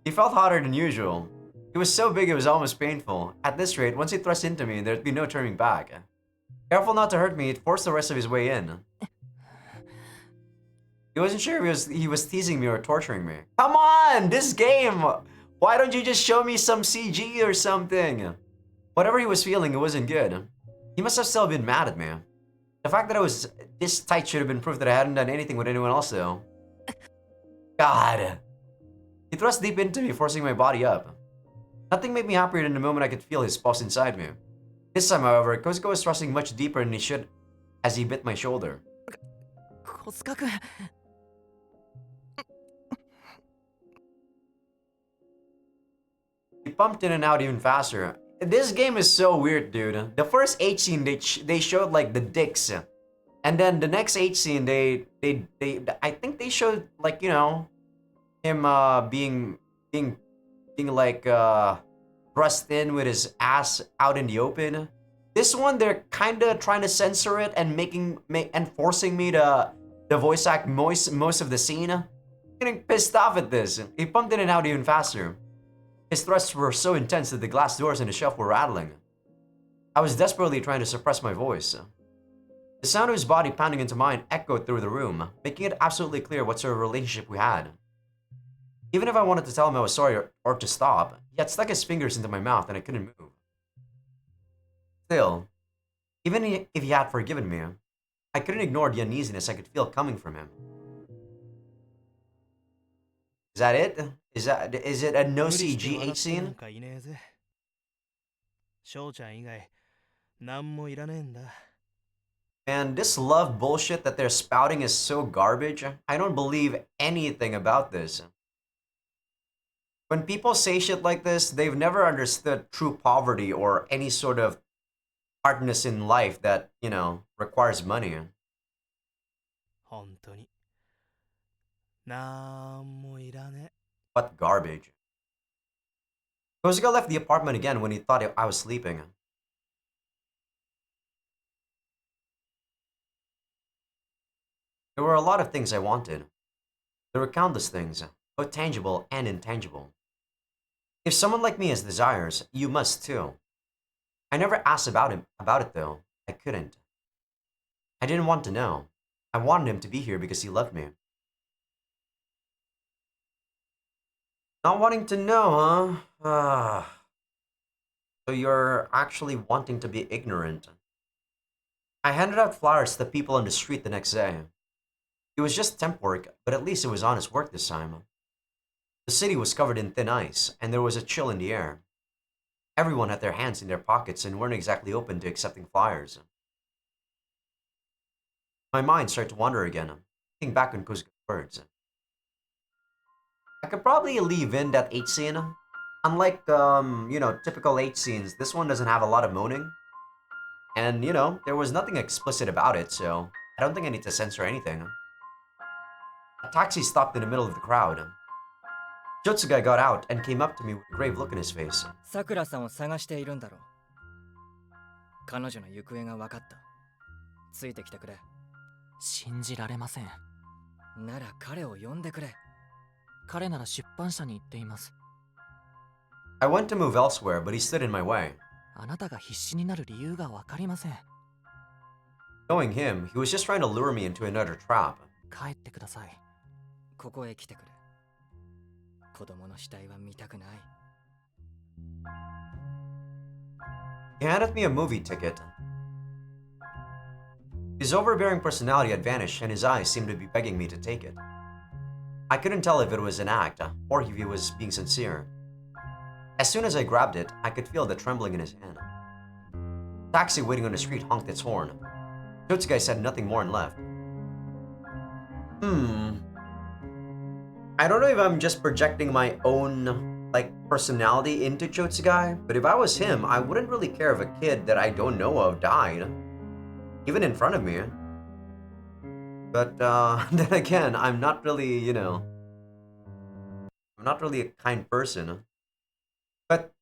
He felt hotter than usual. He was so big it was almost painful. At this rate, once he thrust into me, there'd be no turning back. Careful not to hurt me, it forced the rest of his way in. He wasn't sure if he was teasing me or torturing me. Come on, this game! Why don't you just show me some CG or something? Whatever he was feeling, it wasn't good. He must have still been mad at me. The fact that I was this tight should have been proof that I hadn't done anything with anyone else though. God. He thrust deep into me, forcing my body up. Nothing made me happier than the moment I could feel his pulse inside me. This time, however, Kozuka was thrusting much deeper than he should as he bit my shoulder. 小塚君。pumped in and out even faster. This game is so weird, dude. The first H scene, they showed like the dicks. And then the next H scene, I think they showed like, you know, him being like thrust in with his ass out in the open. This one, they're kind of trying to censor it and forcing me to voice act most of the scene. I'm getting pissed off at this. He pumped in and out even faster. His thrusts were so intense that the glass doors in the shelf were rattling. I was desperately trying to suppress my voice. The sound of his body pounding into mine echoed through the room, making it absolutely clear what sort of relationship we had. Even if I wanted to tell him I was sorry or to stop, he had stuck his fingers into my mouth and I couldn't move. Still, even if he had forgiven me, I couldn't ignore the uneasiness I could feel coming from him. Is that it? Is it a no CG H scene? いねえぜ。翔ちゃん以外、何もいらねえんだ。 Man, this love bullshit that they're spouting is so garbage. I don't believe anything about this. When people say shit like this, they've never understood true poverty or any sort of hardness in life that, you know, requires money. 本当に。なんもいらねえ。 What garbage. Kozuka left the apartment again when he thought I was sleeping. There were a lot of things I wanted. There were countless things, both tangible and intangible. If someone like me has desires, you must too. I never asked about it though. I couldn't. I didn't want to know. I wanted him to be here because he loved me. Not wanting to know, huh? So you're actually wanting to be ignorant. I handed out flowers to people on the street the next day. It was just temp work, but at least it was honest work this time. The city was covered in thin ice, and there was a chill in the air. Everyone had their hands in their pockets and weren't exactly open to accepting flyers. My mind started to wander again, thinking back on Kuzuka's words. I could probably leave in that H scene. Unlike, you know, typical H scenes, this one doesn't have a lot of moaning. And, you know, there was nothing explicit about it, so I don't think I need to censor anything. A taxi stopped in the middle of the crowd. Jotsugai got out and came up to me with a grave look in his face. さくらさんを探しているんだろう。彼女の行方が分かった。ついてきてくれ。信じられません。なら彼を呼んでくれ。彼なら出版社に行っています。I went to move elsewhere, but he stood in my way. あなたが必死になる理由がわかりません。Knowing him, he was just trying to lure me into another trap. 帰ってください。ここへ来てくれ。子供の死体は見たくない。He handed me a movie ticket. His overbearing personality had vanished and his eyes seemed to be begging me to take it. I couldn't tell if it was an act or if he was being sincere. As soon as I grabbed it, I could feel the trembling in his hand. The taxi waiting on the street honked its horn. Jotsugai said nothing more and left. I don't know if I'm just projecting my own, like, personality into Jotsugai, but if I was him, I wouldn't really care if a kid that I don't know of died. Even in front of me. But, then again, I'm not really, you know... I'm not really a kind person. But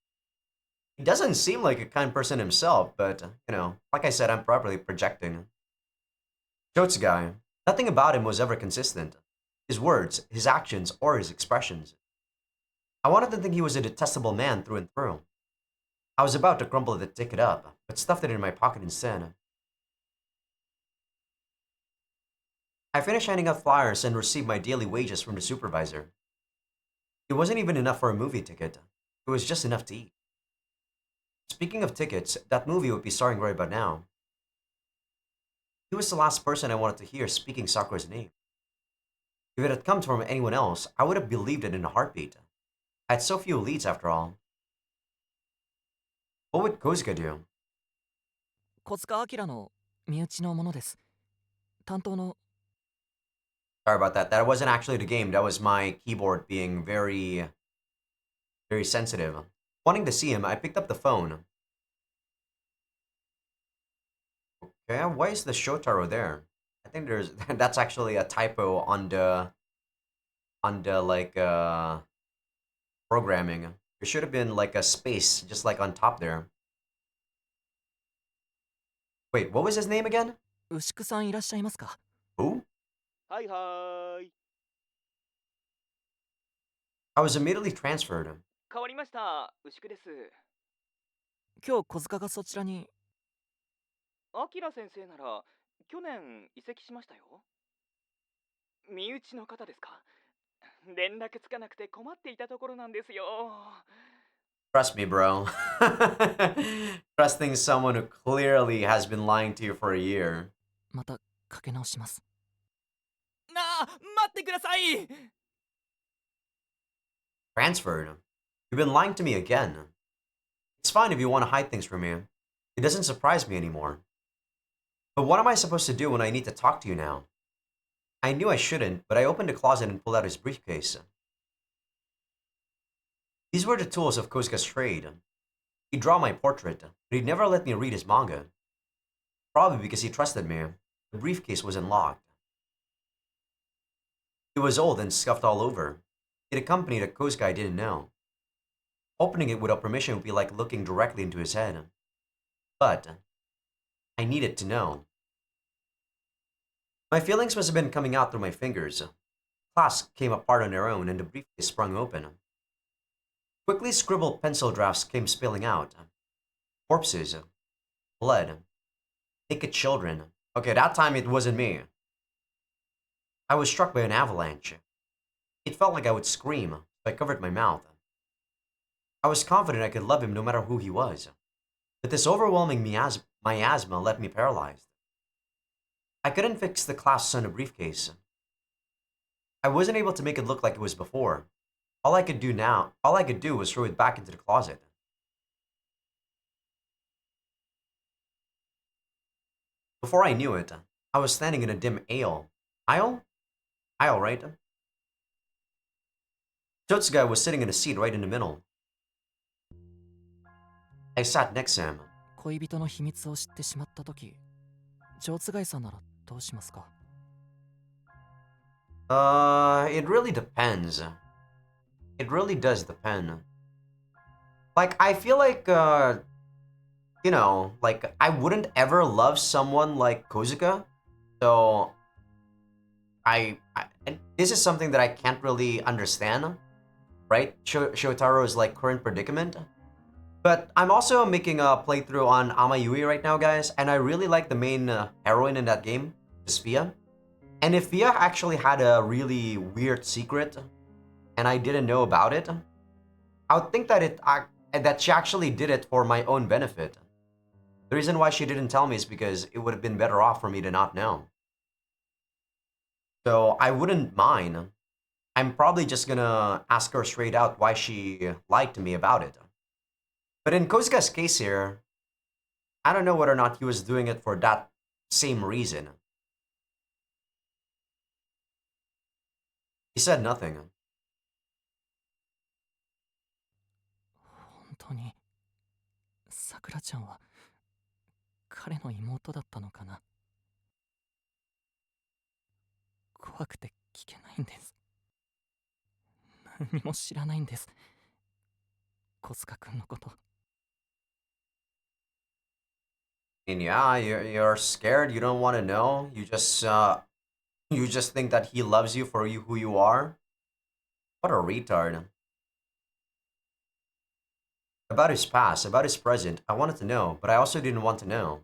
he doesn't seem like a kind person himself, but, you know, like I said, I'm probably projecting. Jotsugai, nothing about him was ever consistent. His words, his actions, or his expressions. I wanted to think he was a detestable man through and through. I was about to crumple the ticket up, but stuffed it in my pocket instead. I finished handing out flyers and received my daily wages from the supervisor. It wasn't even enough for a movie ticket. It was just enough to eat. Speaking of tickets, that movie would be starring right about now. He was the last person I wanted to hear speaking Sakura's name. If it had come from anyone else, I would have believed it in a heartbeat. I had so few leads after all. What would Kozuka do? 小塚明の身内のものです。担当の Sorry about that. That wasn't actually the game. That was my keyboard being very sensitive. Wanting to see him, I picked up the phone. Okay, why is the Shotaro there? I think there's that's actually a typo on the like programming. There should have been like a space just like on top there. Wait, what was his name again? 牛久さんいらっしゃいますか？ Who? はいはーい。 I was immediately transferred. 変わりました。牛久です。今日小塚がそちらに。アキラ先生なら去年移籍しましたよ。身内の方ですか？連絡つかなくて困っていたところなんですよ。Trust me, bro. Trusting someone who clearly has been lying to you for a year. またかけ直します。なあ、待ってください。 Transferred? You've been lying to me again. It's fine if you want to hide things from me. It doesn't surprise me anymore. But what am I supposed to do when I need to talk to you now? I knew I shouldn't, but I opened the closet and pulled out his briefcase. These were the tools of Kosuke's trade. He'd draw my portrait, but he'd never let me read his manga. Probably because he trusted me. The briefcase was unlocked. It was old and scuffed all over. It accompanied a Kosuke I didn't know. Opening it without permission would be like looking directly into his head. But I needed to know. My feelings must have been coming out through my fingers. Clasps came apart on their own and the briefcase sprung open. Quickly scribbled pencil drafts came spilling out. Corpses. Blood. Naked children. Okay, that time it wasn't me. I was struck by an avalanche. It felt like I would scream, so I covered my mouth. I was confident I could love him no matter who he was. But this overwhelming miasma left me paralyzed. I couldn't fix the clasps on the briefcase. I wasn't able to make it look like it was before. All I could do was throw it back into the closet. Before I knew it, I was standing in a dim aisle. Aisle? Aisle, right? Totsuga was sitting in a seat right in the middle. I sat next to him. 恋人の秘密を知ってしまったとき、蝶津貝さんならどうしますか？ It really depends. It really does depend. Like, I feel like, you know, like, I wouldn't ever love someone like Kozuka. So, and this is something that I can't really understand, right? Shotaro's, like, current predicament. But I'm also making a playthrough on Amayui right now, guys, and I really like the main heroine in that game, Fia. And if Fia actually had a really weird secret, and I didn't know about it, I would think that that she actually did it for my own benefit. The reason why she didn't tell me is because it would have been better off for me to not know. So I wouldn't mind. I'm probably just gonna ask her straight out why she lied to me about it. But in Kozuka's case here, I don't know whether or not he was doing it for that same reason. He said nothing. 本当にさくらちゃんは彼の妹だったのかな。怖くて聞けないんです。何も知らないんです。小塚くんのこと。And yeah, you're scared. You don't want to know. You just think that he loves you for who you are. What a retard. About his past, about his present, I wanted to know, but I also didn't want to know.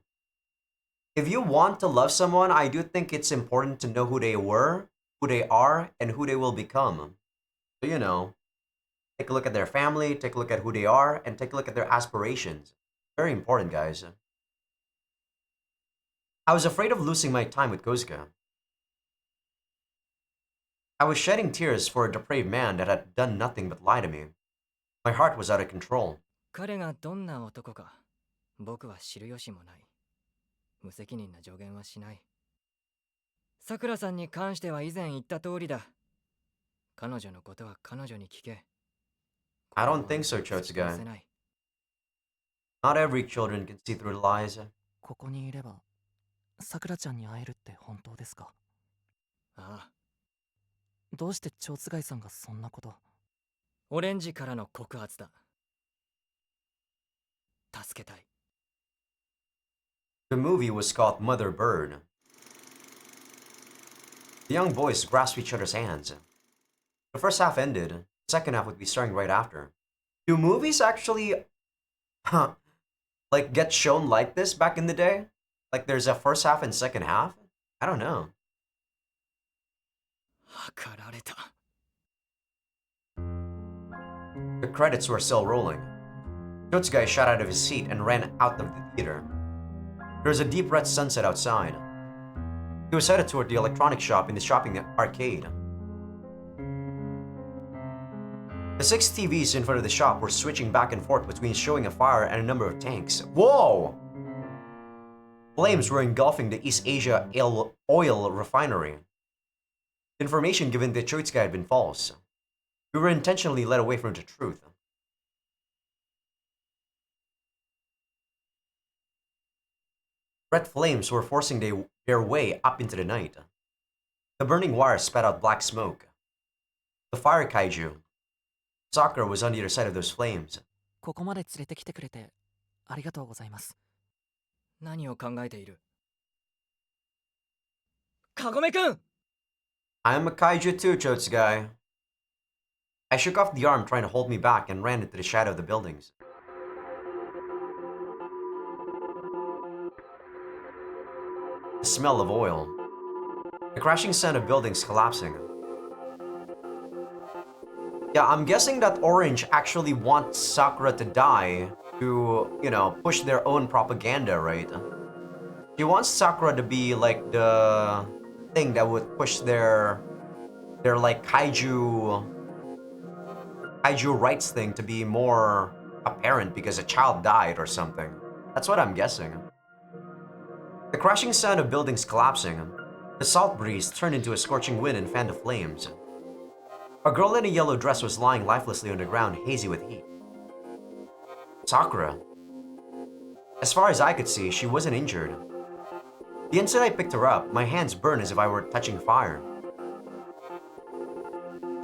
If you want to love someone, I do think it's important to know who they were, who they are, and who they will become. So, you know, take a look at their family, take a look at who they are, and take a look at their aspirations. Very important, guys. I was afraid of losing my time with Kozuka. I was shedding tears for a depraved man that had done nothing but lie to me. My heart was out of control. 彼がどんな男か僕は知る由もない。無責任な助言はしない。さくらさんに関しては以前言った通りだ。彼女のことは彼女に聞け。 I don't think so, Chotsuga. Not every children can see through the lies. ここにいればさくらちゃんに会えるって本当ですか？ああ、どうして蝶つさんがそんなこと？オレンジからの告発だ。助けたい。The movie was called Mother Bird. The young boys grasped each other's hands. The first half ended. The second half would be starting right after. Do movies actually, like, get shown like this back in the day? Like, there's a first half and second half? I don't know. 測られた。The credits were still rolling. Shotsugai shot out of his seat and ran out of the theater. There was a deep red sunset outside. He was headed toward the electronics shop in the shopping arcade. The 6 TVs in front of the shop were switching back and forth between showing a fire and a number of tanks. Whoa! Flames were engulfing the East Asia oil refinery. The information given to Shotsugai had been false. We were intentionally led away from the truth. Red flames were forcing their way up into the night. The burning wires spat out black smoke. The fire kaiju. Sakura was on the other side of those flames. ここまで連れてきてくれてありがとうございます。何を考えている？カゴメくん！ I'm a kaiju too, Chotsugai. I shook off the arm trying to hold me back and ran into the shadow of the buildings. The smell of oil. The crashing sound of buildings collapsing. Yeah, I'm guessing that Orange actually wants Sakura to die to, you know, push their own propaganda, right? She wants Sakura to be like the thing that would push their like kaiju rights thing to be more apparent because a child died or something. That's what I'm guessing. The crashing sound of buildings collapsing. The salt breeze turned into a scorching wind and fanned the flames. A girl in a yellow dress was lying lifelessly on the ground, hazy with heat. Sakura. As far as I could see, she wasn't injured. The instant I picked her up, my hands burned as if I were touching fire.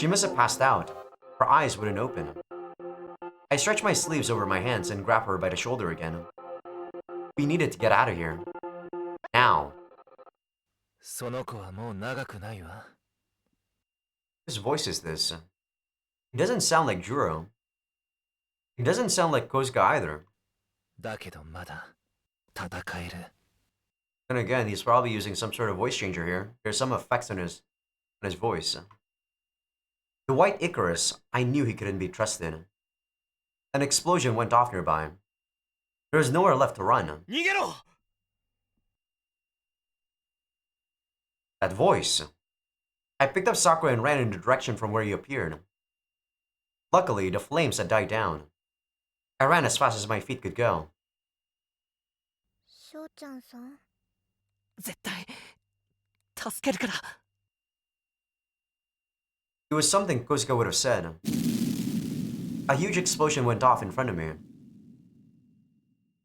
She must have passed out. Her eyes wouldn't open. I stretched my sleeves over my hands and grabbed her by the shoulder again. We needed to get out of here. Now. その子はもう長くないわ。Whose voice is this? He doesn't sound like Juro. He doesn't sound like Kosuke either. だけどまだ戦える。And again, he's probably using some sort of voice changer here. There's some effects on his voice. The white Icarus, I knew he couldn't be trusted. An explosion went off nearby. There was nowhere left to run. 逃げろ! That voice. I picked up Sakura and ran in the direction from where he appeared. Luckily, the flames had died down. I ran as fast as my feet could go. 翔ちゃんさん。絶対助けるから。It was something Kosuke would have said. A huge explosion went off in front of me.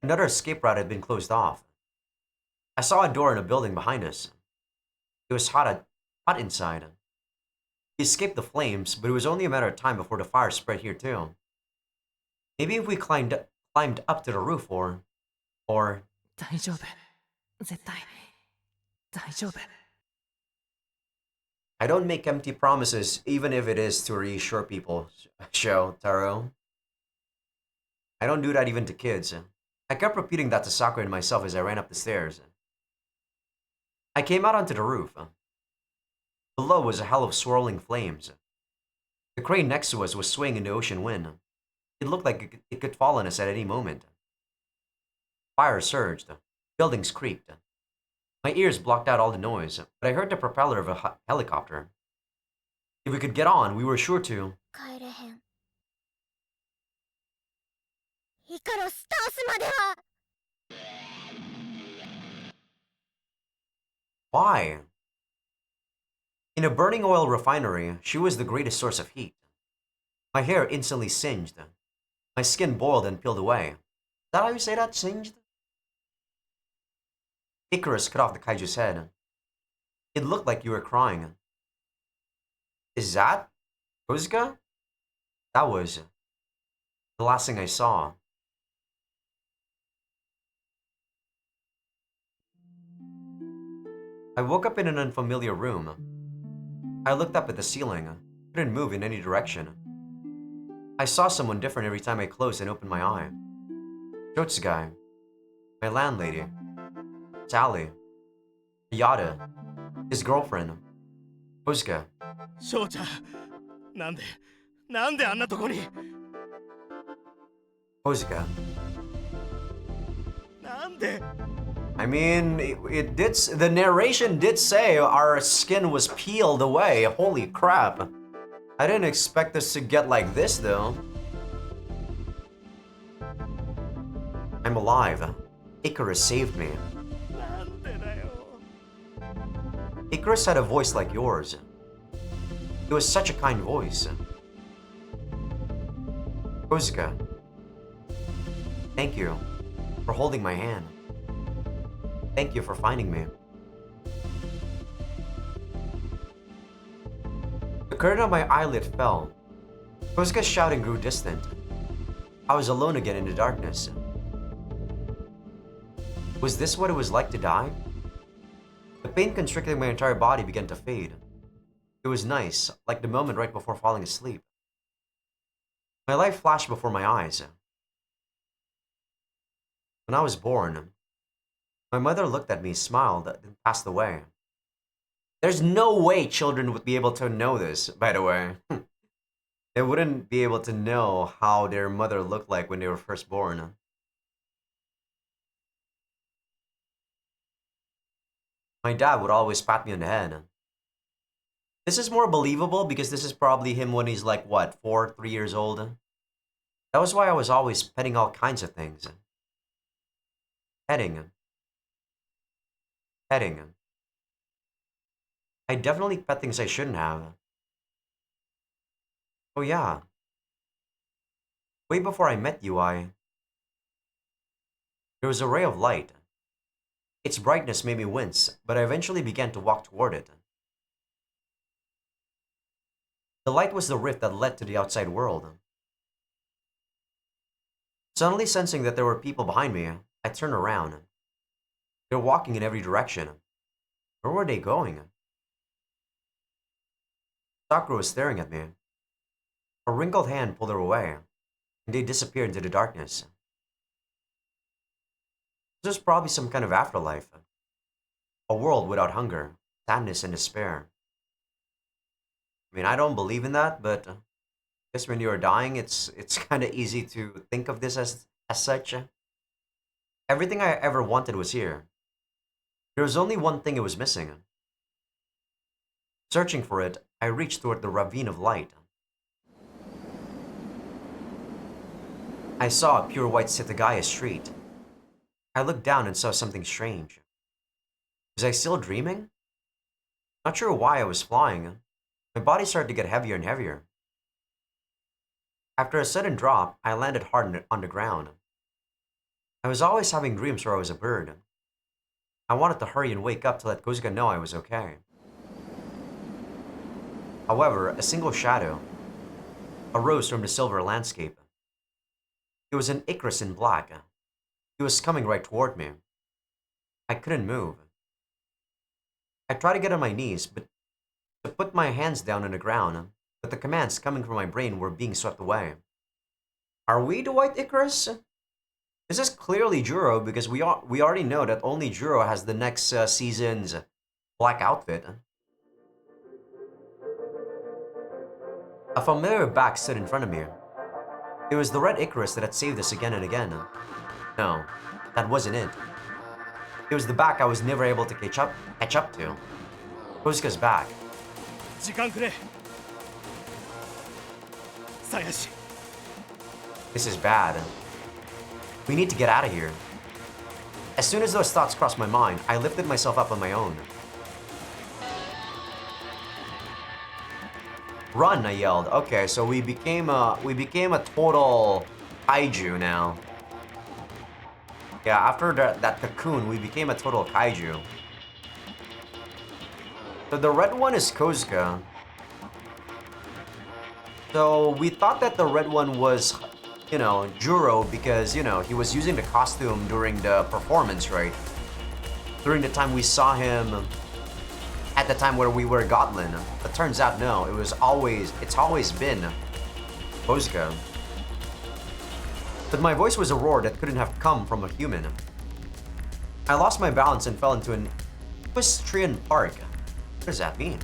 Another escape route had been closed off. I saw a door in a building behind us. It was hot inside. We escaped the flames, but it was only a matter of time before the fire spread here too. Maybe if we climbed up to the roof or... 大丈夫。絶対大丈夫。I don't make empty promises, even if it is to reassure people, Taro. I don't do that even to kids. I kept repeating that to Sakura and myself as I ran up the stairs. I came out onto the roof. Below was a hell of swirling flames. The crane next to us was swaying in the ocean wind. It looked like it could fall on us at any moment. Fire surged. Buildings creaked. My ears blocked out all the noise, but I heard the propeller of a helicopter. If we could get on, we were sure to... 帰れへん。イカロス倒すまでは。Why? In a burning oil refinery, she was the greatest source of heat. My hair instantly singed. My skin boiled and peeled away. that how you say that? Singed? Icarus cut off the kaiju's head. It looked like you were crying. Is that Kozuka? That was the last thing I saw. I woke up in an unfamiliar room. I looked up at the ceiling. Couldn't move in any direction. I saw someone different every time I closed and opened my eye. Shotsugai, my landlady, Sally, Yada, his girlfriend, Kozuka. 翔ちゃん、なんであんなとこに Kozuka. なんで I mean, it did. The narration did say our skin was peeled away. Holy crap! I didn't expect us to get like this, though. I'm alive. Icarus saved me. なんでだよ Icarus had a voice like yours. It was such a kind voice. Kozuka, thank you for holding my hand. Thank you for finding me. The curtain on my eyelid fell. Kozuka's shouting grew distant. I was alone again in the darkness. Was this what it was like to die? The pain constricting my entire body began to fade. It was nice, like the moment right before falling asleep. My life flashed before my eyes. When I was born, my mother looked at me, smiled, then passed away. There's no way children would be able to know this, by the way. They wouldn't be able to know how their mother looked like when they were first born. My dad would always pat me on the head. This is more believable because this is probably him when he's like, what, 3 years old? That was why I was always petting all kinds of things. Petting. I definitely pet things I shouldn't have. Oh yeah. Way before I met you, there was a ray of light. Its brightness made me wince, but I eventually began to walk toward it. The light was the rift that led to the outside world. Suddenly sensing that there were people behind me, I turned around. They were walking in every direction. Where were they going? Sakura was staring at me. A wrinkled hand pulled her away, and they disappeared into the darkness. This was probably some kind of afterlife. A world without hunger, sadness, and despair. I mean, I don't believe in that, but I guess when you are dying, it's kind of easy to think of this as such. Everything I ever wanted was here. There was only one thing it was missing. Searching for it, I reached toward the ravine of light. I saw a pure white Setagaya street. I looked down and saw something strange. Was I still dreaming? Not sure why I was flying. My body started to get heavier and heavier. After a sudden drop, I landed hard on the ground. I was always having dreams where I was a bird. I wanted to hurry and wake up to let Kozuka know I was okay. However, a single shadow arose from the silver landscape. It was an Icarus in black. He was coming right toward me. I couldn't move. I tried to get on my knees, but to put my hands down on the ground, but the commands coming from my brain were being swept away. Are we the White Icarus? This is clearly Juro because we already know that only Juro has the next season's black outfit. A familiar back stood in front of me. It was the red Icarus that had saved us again and again. No, that wasn't it. It was the back I was never able to catch up to. Kozuka's back. 時間くれ鞘師 This is bad. We need to get out of here. As soon as those thoughts crossed my mind, I lifted myself up on my own. Run, I yelled. Okay, so we became a total kaiju now. Yeah, after that cocoon, we became a total kaiju. So the red one is Kozuka. So we thought that the red one was, Juro because, he was using the costume during the performance, right? During the time we saw him at the time where we were Gotlin. But turns out, no, it's always been Kozuka. But my voice was a roar that couldn't have come from a human. I lost my balance and fell into an equestrian park. What does that mean?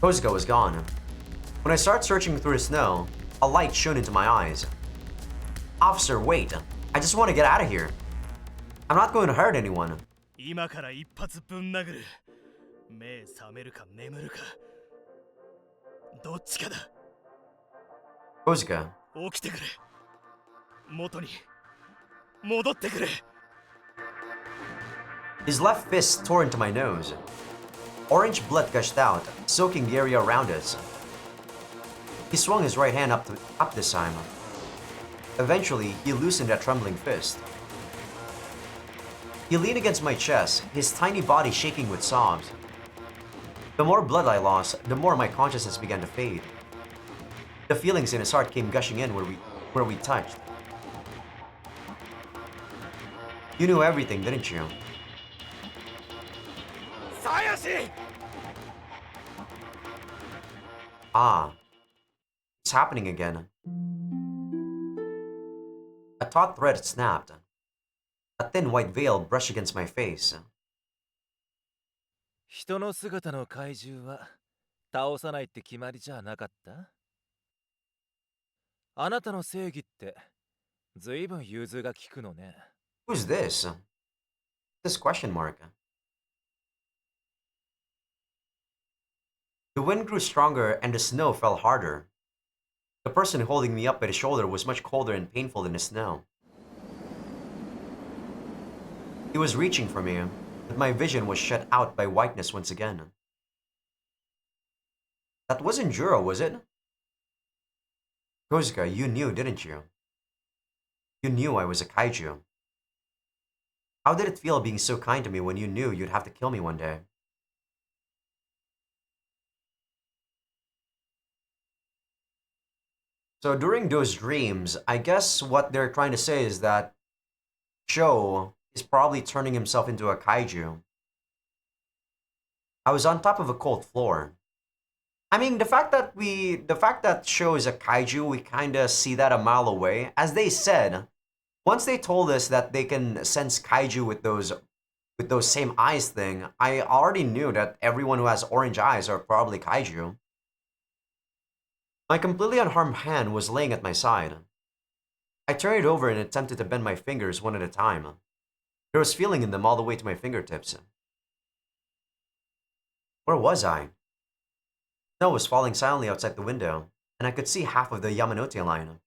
Kozuka was gone. When I started searching through the snow, a light shone into my eyes. Officer, wait. I just want to get out of here. I'm not going to hurt anyone. 今から一発ぶん殴る。目覚めるか眠るか。どっちかだ。Kozuka. 起きてくれ。元に戻ってくれ。His left fist tore into my nose. Orange blood gushed out, soaking the area around us. He swung his right hand up this time. Eventually, he loosened that trembling fist. He leaned against my chest, his tiny body shaking with sobs. The more blood I lost, the more my consciousness began to fade. The feelings in his heart came gushing in where we touched. You knew everything, didn't you? Ah, it's happening again. A taut thread snapped. A thin white veil brushed against my face. 人の姿の怪獣は倒さないって決まりじゃなかった？あなたの正義ってずいぶん融通が利くのね。Who's this? This question mark. The wind grew stronger and the snow fell harder. The person holding me up by the shoulder was much colder and painful than the snow. He was reaching for me, but my vision was shut out by whiteness once again. That wasn't Juro, was it? Kozuka, you knew, didn't you? You knew I was a kaiju. How did it feel being so kind to me when you knew you'd have to kill me one day? So during those dreams, I guess what they're trying to say is that Sho is probably turning himself into a kaiju. I was on top of a cold floor. I mean, the fact that Sho is a kaiju, we kind of see that a mile away. As they said, once they told us that they can sense kaiju with those same eyes thing, I already knew that everyone who has orange eyes are probably kaiju. My completely unharmed hand was laying at my side. I turned it over and attempted to bend my fingers one at a time. There was feeling in them all the way to my fingertips. Where was I? Snow was falling silently outside the window, and I could see half of the Yamanote line.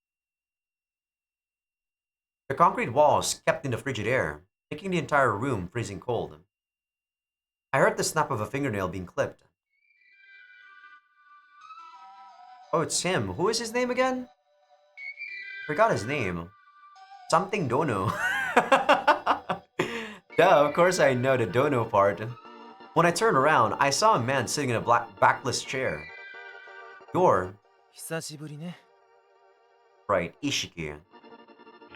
The concrete walls kept in the frigid air, making the entire room freezing cold. I heard the snap of a fingernail being clipped. Oh, it's him. Who is his name again? Forgot his name. Something Dono. Duh, of course I know the Dono part. When I turned around, I saw a man sitting in a black backless chair. You're... 久しぶりね。 Right, Ishiki.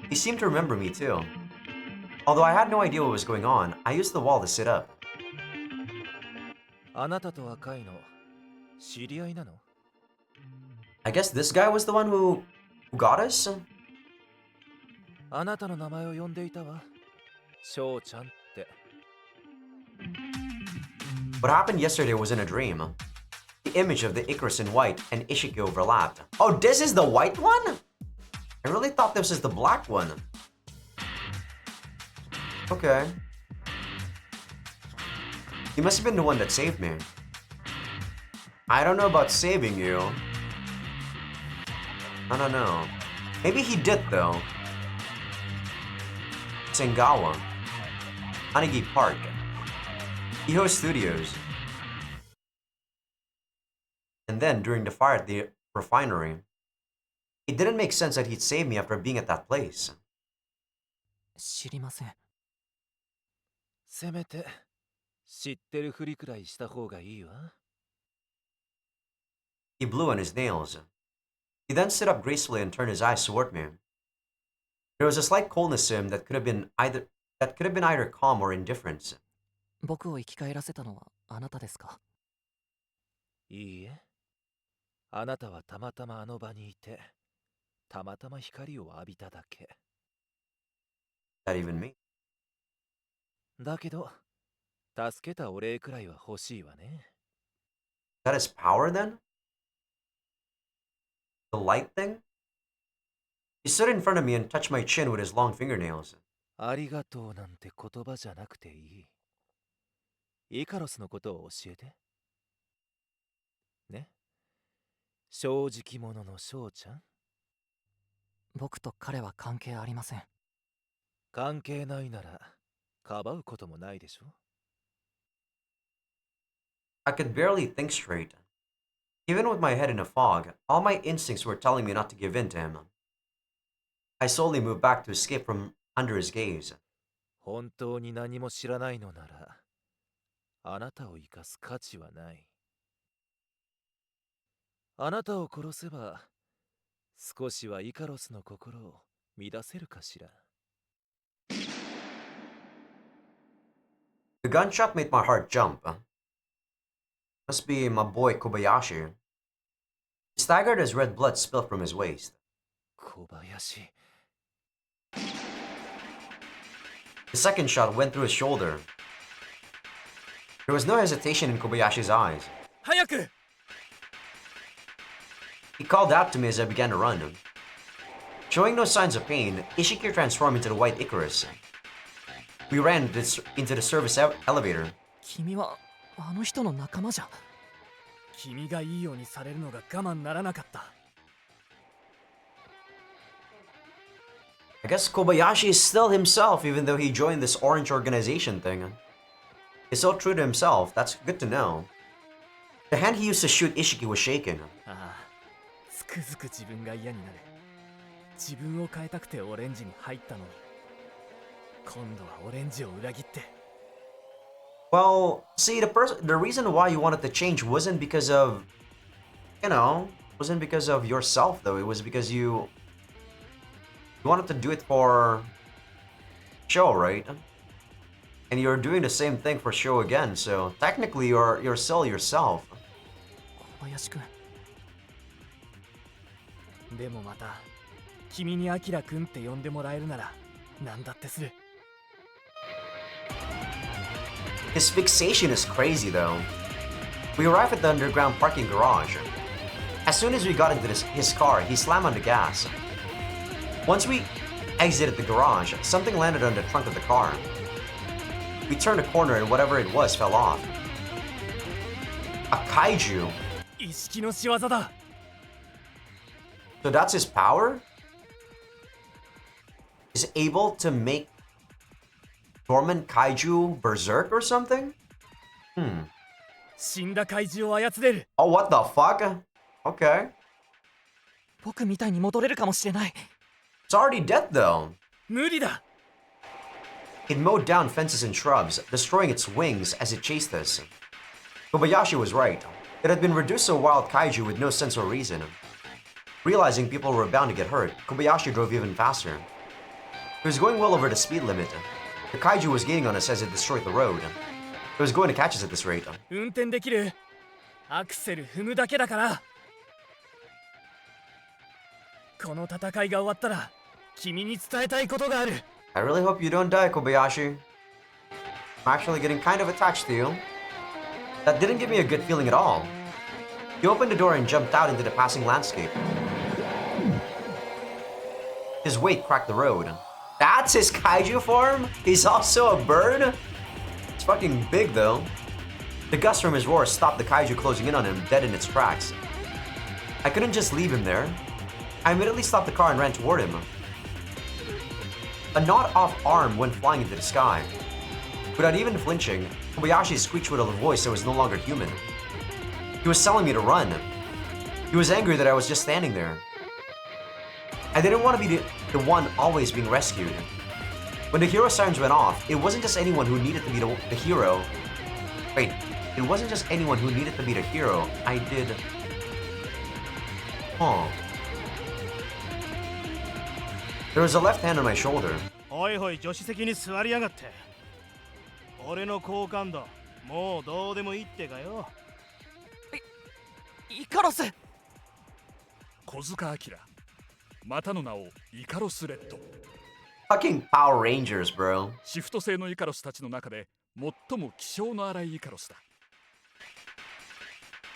He seemed to remember me too. Although I had no idea what was going on, I used the wall to sit up. あなたと赤いの知り合いなの？ I guess this guy was the one who got us? あなたの名前を呼んでいたわ。翔ちゃんって。 What happened yesterday was in a dream. The image of the Icarus in white and Ishiki overlapped. Oh, this is the white one? I really thought this was the black one. Okay. He must have been the one that saved me. I don't know about saving you. I don't know. Maybe he did though. Sengawa. Hanagi Park. Iho Studios. And then during the fire at the refinery, it didn't make sense that he'd save me after being at that place. 知りません。せめて知ってるふりくらいした方がいいわ。 He blew on his nails. He then stood up gracefully and turned his eyes toward me. There was a slight coldness to him that could have been either calm or indifference. 僕を生き返らせたのはあなたですか？いいえ。あなたはたまたまあの場にいて、たまたま光を浴びただけ。That even me. だけど、助けたお礼くらいは欲しいわね。That is power then? The light thing? He stood in front of me and touched my chin with his long fingernails. ありがとうなんて言葉じゃなくていい。イカロスのことを教えて。ね。正直者の翔ちゃん。僕と彼は関係ありません。関係ないなら、かばうこともないでしょ。I could barely think straight. Even with my head in a fog, all my instincts were telling me not to give in to him. I slowly moved back to escape from under his gaze. 本当に何も知らないのなら、あなたを生かす価値はない。あなたを殺せば、少しはイカロスの心を乱せるかしら。The gunshot made my heart jump. Must be my boy Kobayashi. He staggered as red blood spilled from his waist. 小林。The second shot went through his shoulder. There was no hesitation in Kobayashi's eyes. 早く！ He called out to me as I began to run. Showing no signs of pain, Ishiki transformed into the white Icarus. We ran into the service elevator. 君はあの人の仲間じゃ。君がいいようにされるのが我慢ならなかった。 I guess Kobayashi is still himself even though he joined this orange organization thing. He's so true to himself, that's good to know. The hand he used to shoot Ishiki was shaking. ああ、つくづく自分が嫌になる。自分を変えたくてオレンジに入ったのに、今度はオレンジを裏切って。 Well, see, the reason why you wanted to change wasn't because of, wasn't because of yourself though. It was because you wanted to do it for show, right? And you're doing the same thing for show again, so technically you're still yourself. 小林くん。でもまた、君にアキラくんって呼んでもらえるなら、なんだってする。 His fixation is crazy though. We arrived at the underground parking garage. As soon as we got into his car, he slammed on the gas. Once we exited the garage, something landed on the trunk of the car. We turned a corner and whatever it was fell off. A kaiju? 意識の仕業だ。 So that's his power? Is able to make dormant kaiju berserk or something? 死んだ怪獣を操れる。 Oh, what the fuck? Okay. 僕みたいに戻れるかもしれない。 It's already dead though. 無理だ。 It mowed down fences and shrubs, destroying its wings as it chased us. Kobayashi was right. It had been reduced to a wild kaiju with no sense or reason. Realizing people were bound to get hurt, Kobayashi drove even faster. He was going well over the speed limit. The kaiju was gaining on us as it destroyed the road. It was going to catch us at this rate. 運転できる。アクセル踏むだけだから。この戦いが終わったら、君に伝えたいことがある。 I really hope you don't die, Kobayashi. I'm actually getting kind of attached to you. That didn't give me a good feeling at all. He opened the door and jumped out into the passing landscape. His weight cracked the road. That's his kaiju form? He's also a bird? It's fucking big though. The gust from his roar stopped the kaiju closing in on him dead in its tracks. I couldn't just leave him there. I immediately stopped the car and ran toward him. A gnawed-off arm went flying into the sky. Without even flinching, Kobayashi screeched with a voice that was no longer human. He was telling me to run. He was angry that I was just standing there. I didn't want to be the one always being rescued. When the hero sirens went off, it wasn't just anyone who needed to be the hero. Wait, it wasn't just anyone who needed to be the hero. I did... Huh. There was a left hand on my shoulder. おいおい助手席に座りやがって。俺の好感度もうどうでもいいってかよ。イカロス。小塚明、またの名をイカロスレッド。 Fucking Power Rangers, bro. シフト製のイカロスたちの中で最も気性の荒いイカロスだ。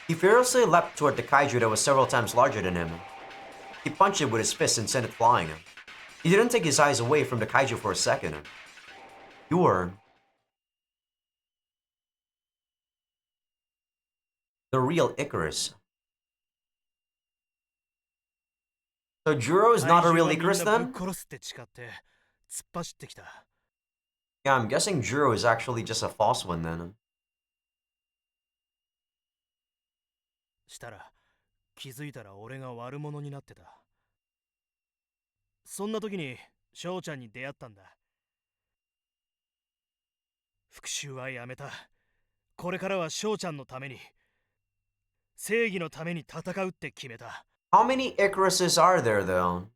He fearlessly leapt toward the kaiju that was several times larger than him. He punched it with his fist and sent it flying. He didn't take his eyes away from the kaiju for a second. You were... the real Icarus. So Juro is not a real Icarus then? Yeah, I'm guessing Juro is actually just a false one then. したら気づいたら俺が悪者になってた。そんな時に翔ちゃんに出会ったんだ。復讐はやめた。これからは翔ちゃんのために、正義のために戦うって決めた。How many Icaruses are there though?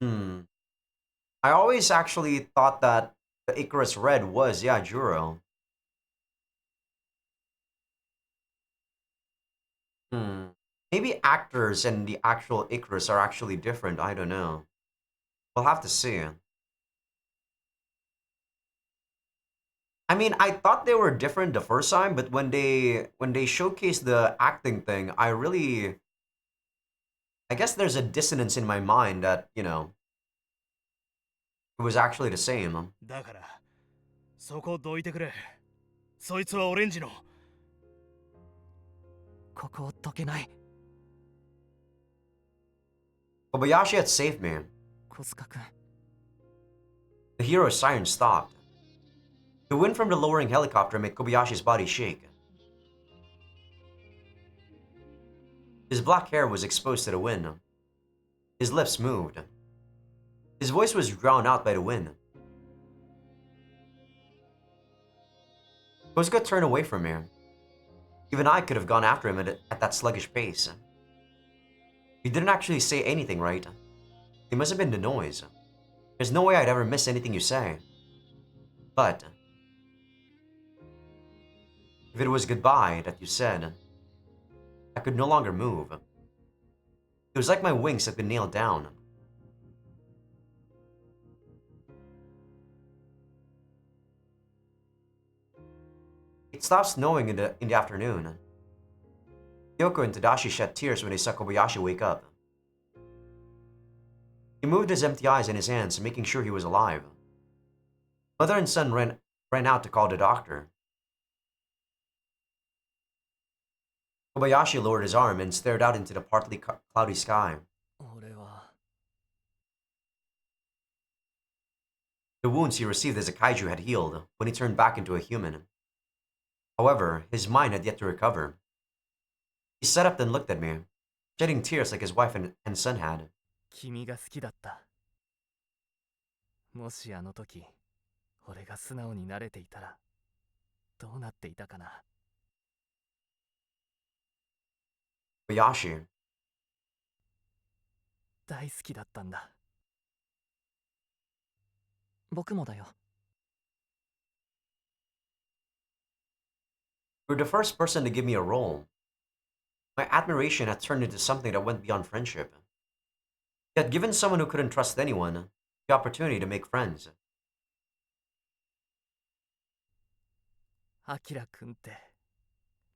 I always actually thought that the Icarus Red was, yeah, Juro. Maybe actors and the actual Icarus are actually different, I don't know. We'll have to see. I mean, I thought they were different the first time, but when they showcased the acting thing, I guess there's a dissonance in my mind that, you know, it was actually the same. だから、そこどいてくれ。そいつはオレンジの。ここを解けない。 Kobayashi had saved me. 小塚君。 The hero's siren stopped. The wind from the lowering helicopter made Kobayashi's body shake. His black hair was exposed to the wind. His lips moved. His voice was drowned out by the wind. Kosuke turned away from me. Even I could have gone after him at that sluggish pace. He didn't actually say anything, right? It must have been the noise. There's no way I'd ever miss anything you say. But if it was goodbye that you said, I could no longer move. It was like my wings had been nailed down. It stopped snowing in the afternoon. Kyoko and Tadashi shed tears when they saw Kobayashi wake up. He moved his empty eyes in his hands, making sure he was alive. Mother and son ran out to call the doctor. Kobayashi lowered his arm and stared out into the partly cloudy sky. The wounds he received as a kaiju had healed when he turned back into a human. However, his mind had yet to recover. He sat up and looked at me, shedding tears like his wife and son had. 君が好きだった。もしあの時、俺が素直になれていたら、どうなっていたかな。Kobayashi. 大好きだったんだ。僕もだよ。You were the first person to give me a role. My admiration had turned into something that went beyond friendship. You had given someone who couldn't trust anyone the opportunity to make friends. アキラくんって、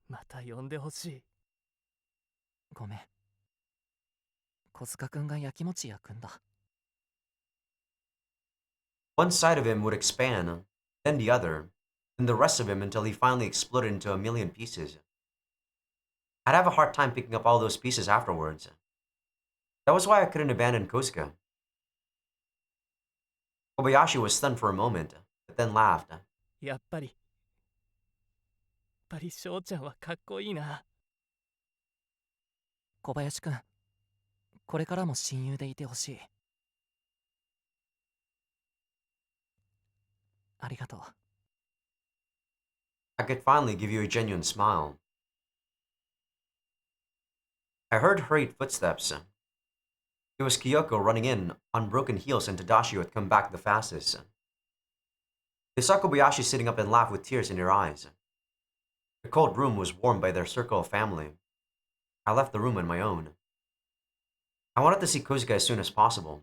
また呼んでほしい。ごめん。小塚くんがやきもち焼くんだ。One side of him would expand, then the other, then the rest of him until he finally exploded into a million pieces. I'd have a hard time picking up all those pieces afterwards. That was why I couldn't abandon Kosuke. Kobayashi was stunned for a moment, but then laughed. やっぱり翔ちゃんはかっこいいな。小林くん、これからも親友でいてほしい。ありがとう。 I could finally give you a genuine smile. I heard hurried footsteps. It was Kyoko running in on broken heels and Tadashi who had come back the fastest. They saw Kobayashi sitting up and laughed with tears in her eyes. The cold room was warmed by their circle of family. I left the room on my own. I wanted to see Kozuka as soon as possible.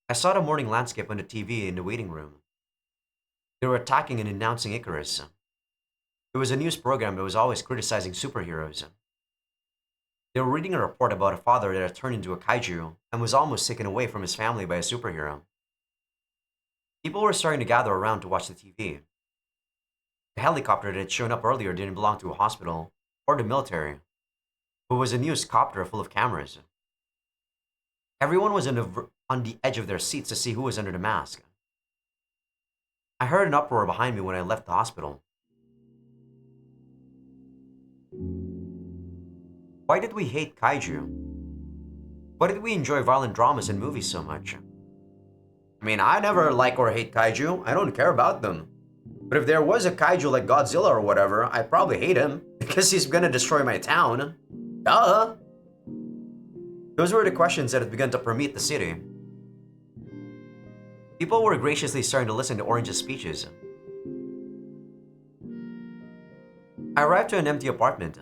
I saw the morning landscape on the TV in the waiting room. They were attacking and announcing Icarus. It was a news program that was always criticizing superheroes. They were reading a report about a father that had turned into a kaiju and was almost taken away from his family by a superhero. People were starting to gather around to watch the TV. The helicopter that had shown up earlier didn't belong to a hospital or the military, but was a news copter full of cameras. Everyone was on the edge of their seats to see who was under the mask. I heard an uproar behind me when I left the hospital. Why did we hate kaiju? Why did we enjoy violent dramas and movies so much? I mean, I never like or hate kaiju. I don't care about them. But if there was a kaiju like Godzilla or whatever, I'd probably hate him because he's gonna destroy my town. Duh! Those were the questions that had begun to permeate the city. People were graciously starting to listen to Orange's speeches. I arrived to an empty apartment.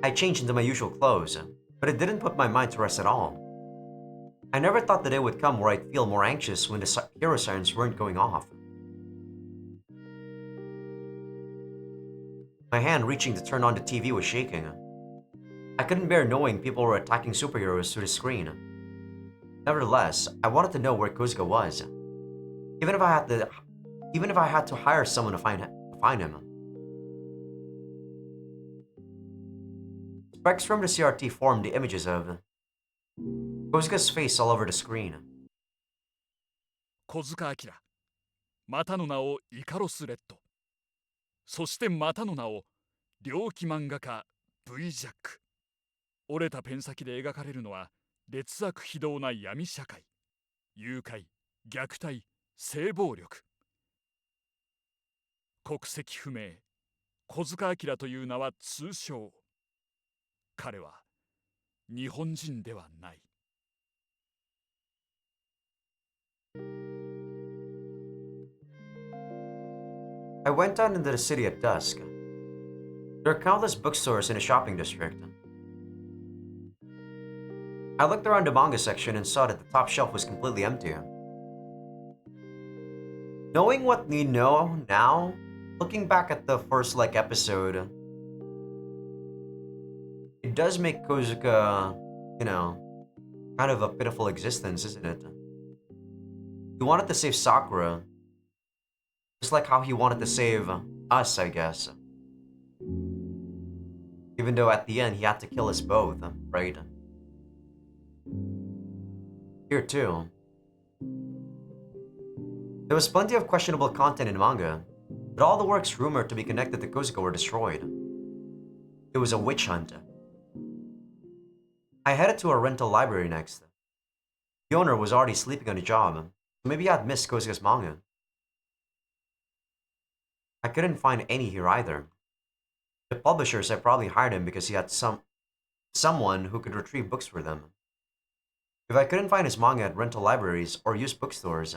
I changed into my usual clothes, but it didn't put my mind to rest at all. I never thought the day would come where I'd feel more anxious when the hero sirens weren't going off. My hand reaching to turn on the TV was shaking. I couldn't bear knowing people were attacking superheroes through the screen. Nevertheless, I wanted to know where Kozuka was, even if I had to hire someone to find him. Specks from the CRT formed the images of Kozuka's face all over the screen. 小塚明またの名をイカロスレッド、そしてまたの名を猟奇漫画家 V ジャック。折れたペン先で描かれるのは劣悪非道な闇社会、誘拐、虐待、性暴力。国籍不明、小塚明という名は通称。彼は日本人ではない。I went out into the city at dusk. There are countless bookstores in the shopping district. I looked around the manga section and saw that the top shelf was completely empty. Knowing what we know now, looking back at the first episode, it does make Kozuka, kind of a pitiful existence, isn't it? He wanted to save Sakura, just like how he wanted to save us, I guess. Even though at the end he had to kill us both, right? Here too. There was plenty of questionable content in manga, but all the works rumored to be connected to Kozuka were destroyed. It was a witch hunt. I headed to a rental library next. The owner was already sleeping on the job, so maybe I'd missed Kozuka's manga. I couldn't find any here either. The publishers had probably hired him because he had someone who could retrieve books for them. If I couldn't find his manga at rental libraries or used bookstores,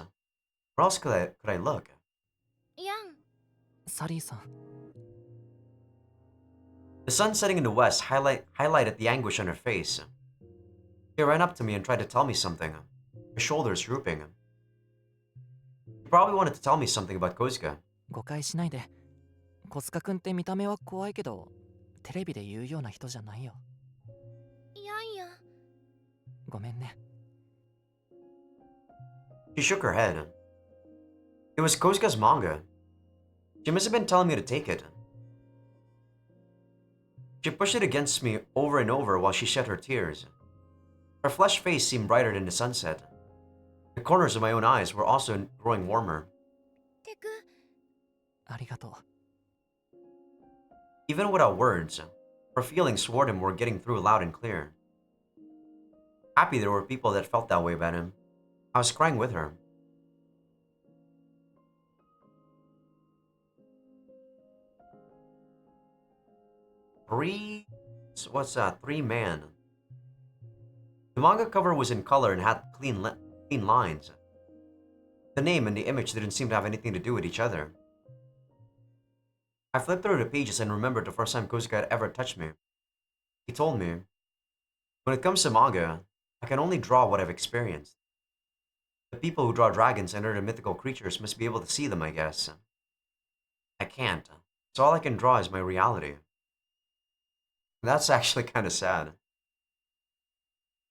where else could I look? ヤン、サリーさん、 The sun setting in the west highlighted the anguish on her face. She ran up to me and tried to tell me something, her shoulders drooping. She probably wanted to tell me something about Kozuka. 誤解しないで。小塚くんって見た目は怖いけど、テレビで言うような人じゃないよ。ヤンヤン。ごめんね。She shook her head. It was Kozuka's manga. She must have been telling me to take it. She pushed it against me over and over while she shed her tears. Her flushed face seemed brighter than the sunset. The corners of my own eyes were also growing warmer. テク、ありがとう。 Even without words, her feelings toward him were getting through loud and clear. Happy there were people that felt that way about him. I was crying with her. Three. What's that? 3-man. The manga cover was in color and had clean lines. The name and the image didn't seem to have anything to do with each other. I flipped through the pages and remembered the first time Kosuke had ever touched me. He told me, when it comes to manga, I can only draw what I've experienced. The people who draw dragons and other mythical creatures must be able to see them, I guess. I can't, so all I can draw is my reality. That's actually kind of sad.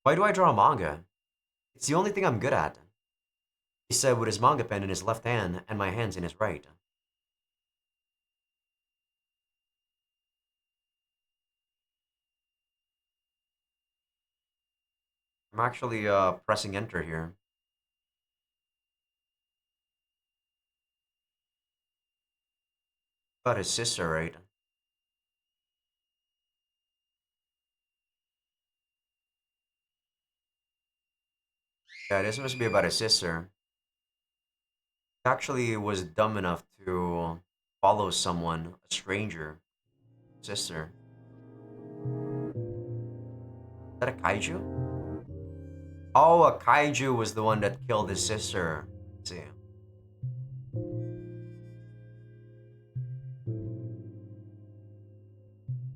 Why do I draw manga? It's the only thing I'm good at, he said with his manga pen in his left hand and my hands in his right. I'm actually pressing enter here. About his sister, right? Yeah, this must be about his sister. He actually was dumb enough to follow someone, a stranger. Sister. Is that a kaiju? Oh, a kaiju was the one that killed his sister. Let's see.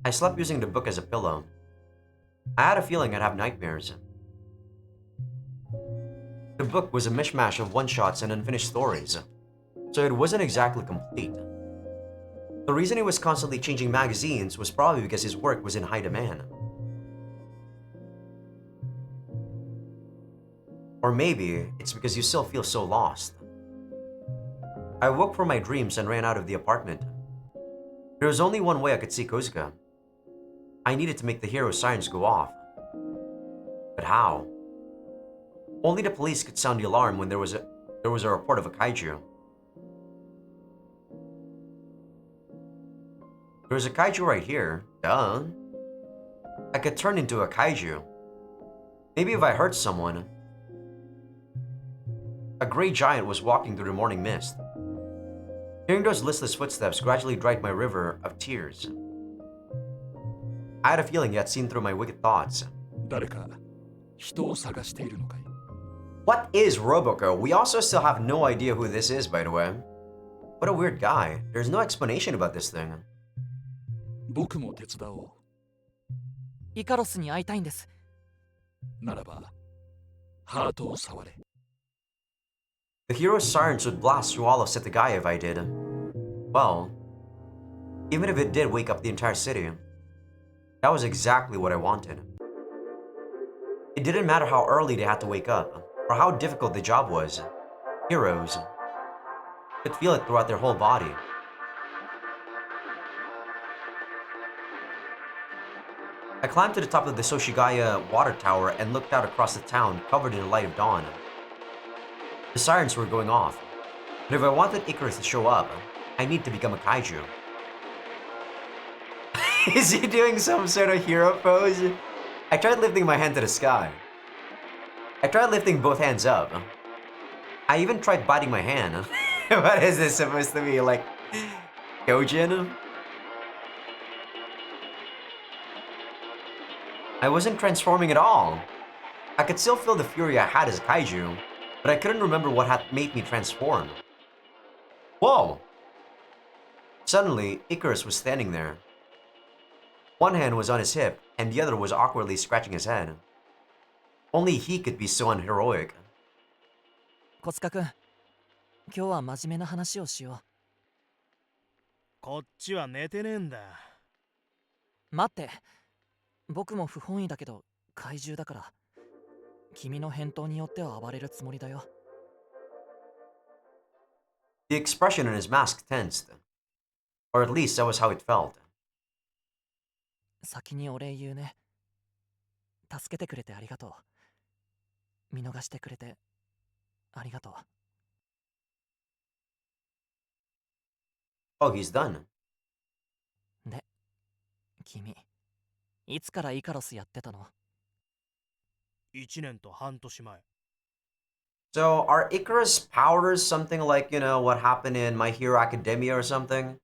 I slept using the book as a pillow. I had a feeling I'd have nightmares. The book was a mishmash of one-shots and unfinished stories, so it wasn't exactly complete. The reason he was constantly changing magazines was probably because his work was in high demand. Or maybe it's because you still feel so lost. I woke from my dreams and ran out of the apartment. There was only one way I could see Kosuke. I needed to make the hero's sirens go off. But how? Only the police could sound the alarm when there was a report of a kaiju. There's a kaiju right here. Duh. I could turn into a kaiju. Maybe if I hurt someone. A gray giant was walking through the morning mist. Hearing those listless footsteps gradually dried my river of tears. I had a feeling he had seen through my wicked thoughts. 誰か人を探しているのかい What is Roboco? We also still have no idea who this is, by the way. What a weird guy. There's no explanation about this thing. 僕も手伝おう。イカロスに会いたいんです。ならば、ハートを触れ。The hero's sirens would blast through all of Setagaya if I did. Well, even if it did wake up the entire city, that was exactly what I wanted. It didn't matter how early they had to wake up, or how difficult the job was. Heroes could feel it throughout their whole body. I climbed to the top of the Soshigaya water tower and looked out across the town covered in the light of dawn. The sirens were going off, but if I wanted Icarus to show up, I need to become a kaiju. Is he doing some sort of hero pose? I tried lifting my hand to the sky. I tried lifting both hands up. I even tried biting my hand. What is this supposed to be, like Kyojin? I wasn't transforming at all. I could still feel the fury I had as a kaiju, but I couldn't remember what had made me transform. Whoa! Suddenly, Icarus was standing there. One hand was on his hip, and the other was awkwardly scratching his head. Only he could be so unheroic. 小塚君、今日は真面目な話をしよこっちは寝てねえんだ。う。待って。僕も不本意だけど怪獣だから。君の返答によっては暴れるつもりだよ。The expression on his mask tensed. Or at least that was how it felt. 先にお礼言うね。助けてくれてありがとう。見逃してくれてありがとう。Oh, he's done. で、君、いつからイカロスやってたの1年と半年前。So, are Icarus powers something like, you know, what happened in My Hero Academia or something?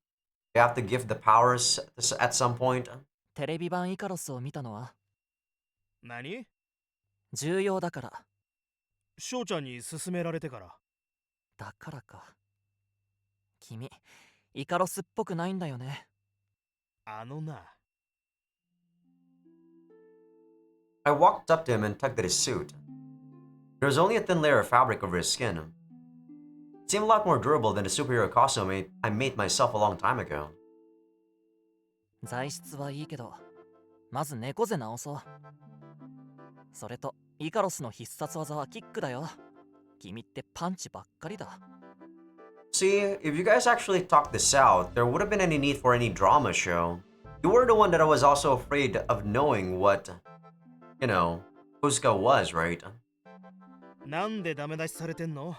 They have to give the powers at some point? っテレビ版イカロスを見たのは何？重要だから。翔ちゃんに勧められてから。だからか。君、イカロスっぽくないんだよね。あのな。I walked up to him and tugged at his suit. There was only a thin layer of fabric over his skin. It seemed a lot more durable than the superhero costume I made myself a long time ago. 材質はいいけど、まず猫背直そう。それと、イカロスの必殺技はキックだよ。君ってパンチばっかりだ。See, if you guys actually talked this out, there wouldn't have been any need for any drama show. You were the one that I was also afraid of knowing what, Kozuka was, right? なんでダメ出しされてんの？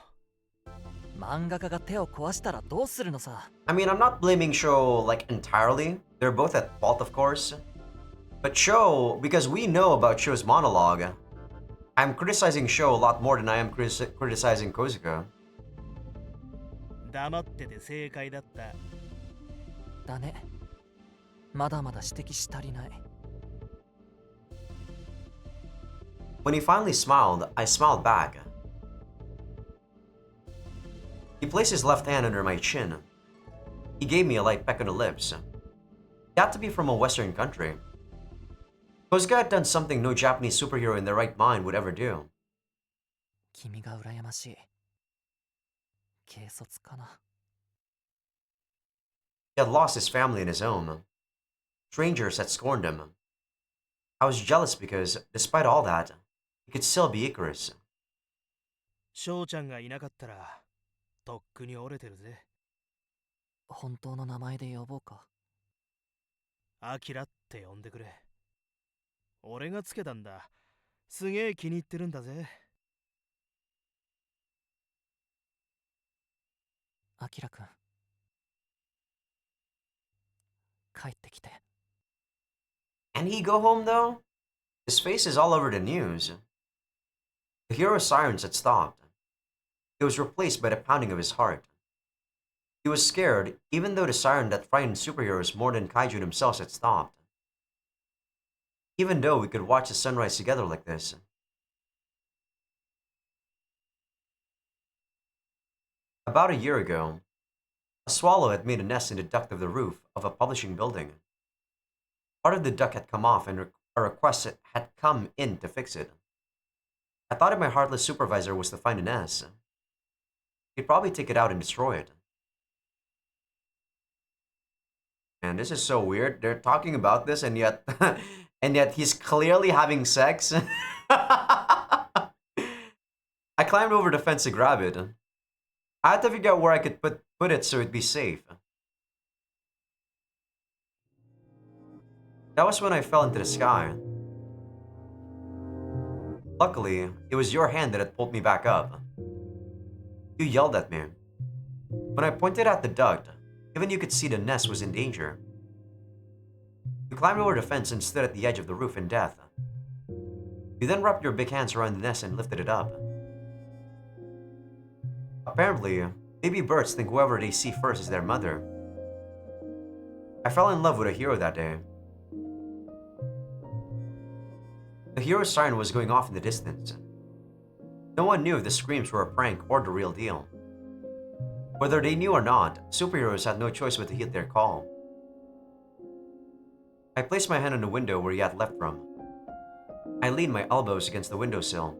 漫画家が手を壊したらどうするのさ。I mean, I'm not blaming Sho, entirely. They're both at fault, of course. But Sho, because we know about Sho's monologue, I'm criticizing Sho a lot more than I am criticizing Kozuka. 黙ってて正解だった。だね。まだまだ指摘し足りない。When he finally smiled, I smiled back. He placed his left hand under my chin. He gave me a light peck on the lips. He had to be from a Western country. Kozuka had done something no Japanese superhero in their right mind would ever do. 君が羨ましい。軽率かな。He had lost his family and his home. Strangers had scorned him. I was jealous because, despite all that, he could still be Icarus. 翔ちゃんがいなかったら、とっくに折れてるぜ。本当の名前で呼ぼうか。アキラって呼んでくれ。俺がつけたんだ。すげえ気に入ってるんだぜ。アキラくん。帰ってきて。Can he go home though? His face is all over the news. The hero's sirens had stopped. It was replaced by the pounding of his heart. He was scared, even though the siren that frightened superheroes more than kaiju themselves had stopped. Even though we could watch the sunrise together like this. About a year ago, a swallow had made a nest in the duct of the roof of a publishing building. Part of the duct had come off and a request had come in to fix it. I thought if my heartless supervisor was to find the nest, he'd probably take it out and destroy it. And this is so weird. They're talking about this and yet and yet he's clearly having sex. I climbed over the fence to grab it. I had to figure out where I could put it so it'd be safe. That was when I fell into the sky. Luckily, it was your hand that had pulled me back up. You yelled at me. When I pointed at the duct, even you could see the nest was in danger. You climbed over the fence and stood at the edge of the roof in death. You then wrapped your big hands around the nest and lifted it up. Apparently, baby birds think whoever they see first is their mother. I fell in love with a hero that day. The hero's siren was going off in the distance. No one knew if the screams were a prank or the real deal. Whether they knew or not, superheroes had no choice but to heed their call. I placed my hand on the window where he had left from. I leaned my elbows against the windowsill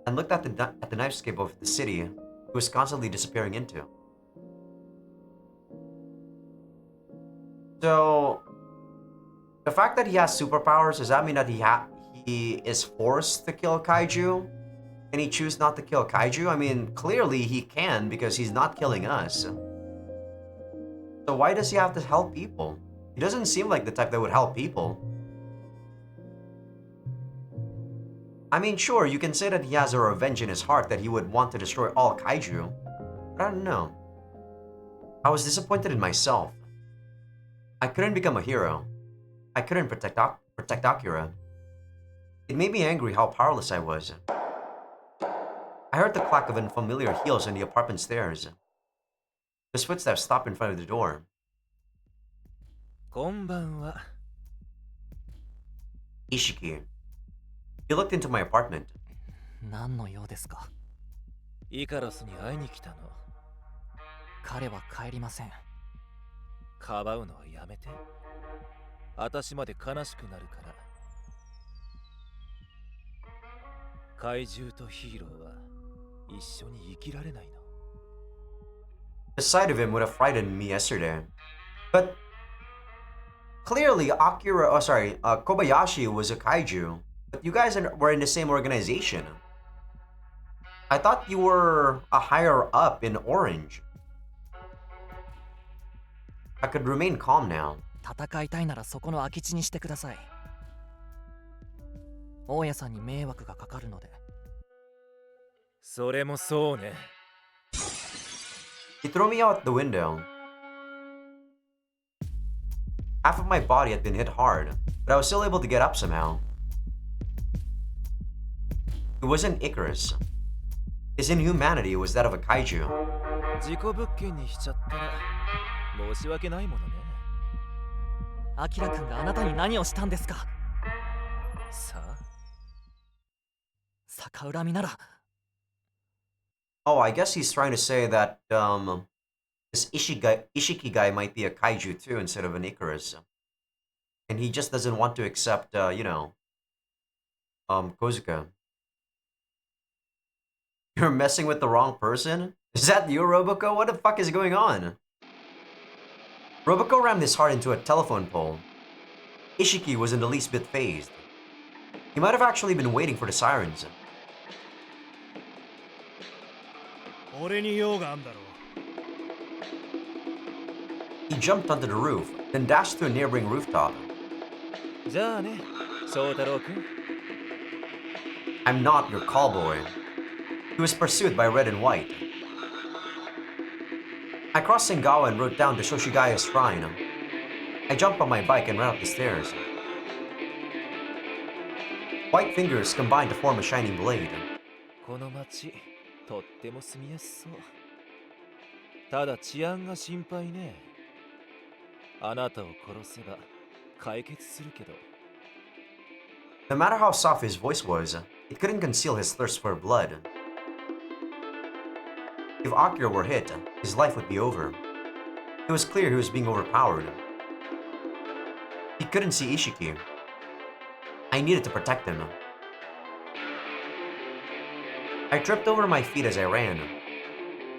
and looked at the nightscape of the city he was constantly disappearing into. So, the fact that he has superpowers, does that mean that he is forced to kill kaiju? Can he choose not to kill kaiju? I mean, clearly he can because he's not killing us. So why does he have to help people? He doesn't seem like the type that would help people. I mean, sure, you can say that he has a revenge in his heart that he would want to destroy all kaiju, but I don't know. I was disappointed in myself. I couldn't become a hero. I couldn't protect Akira. It made me angry how powerless I was. I heard the clack of unfamiliar heels on the apartment stairs. His footsteps stopped in front of the door. こんばんは。Ishiki, you looked into my apartment. 何の用ですか？イカロスに会いに来たの。彼は帰りません。かばうのはやめて。私まで悲しくなるから。怪獣とヒーローは一緒に生きられないの。The sight of him would have frightened me yesterday. But clearly, Kobayashi was a kaiju. But you guys were in the same organization. I thought you were a higher up in Orange. I could remain calm now. 戦いたいならそこの空き地にしてください。大家さんに迷惑がかかるので。それもそうね。He threw me out the window. Half of my body had been hit hard, but I was still able to get up somehow. It wasn't Icarus. His inhumanity was that of a kaiju. 事故物件にしちゃったら申し訳ないものね。アキラくんがあなたに何をしたんですか？さあ。逆恨みなら。Oh, I guess he's trying to say that this Ishiki guy might be a kaiju too instead of an Icarus. And he just doesn't want to accept, Kozuka. You're messing with the wrong person? Is that you, Roboco? What the fuck is going on? Roboco rammed his heart into a telephone pole. Ishiki wasn't the least bit phased. He might have actually been waiting for the sirens. He jumped onto the roof, then dashed to a neighboring rooftop. じゃあね、翔太郎くん。I'm not your callboy. He was pursued by red and white. I crossed Sengawa and rode down to Shoshigaya's shrine. I jumped on my bike and ran up the stairs. White fingers combined to form a shining blade. この町、とっても住みやすそう。ただ治安が心配ね。あなたを殺せば解決するけど。No matter how soft his voice was, it couldn't conceal his thirst for blood. If Akira were hit, his life would be over. It was clear he was being overpowered. He couldn't see Ishiki. I needed to protect him. I tripped over my feet as I ran.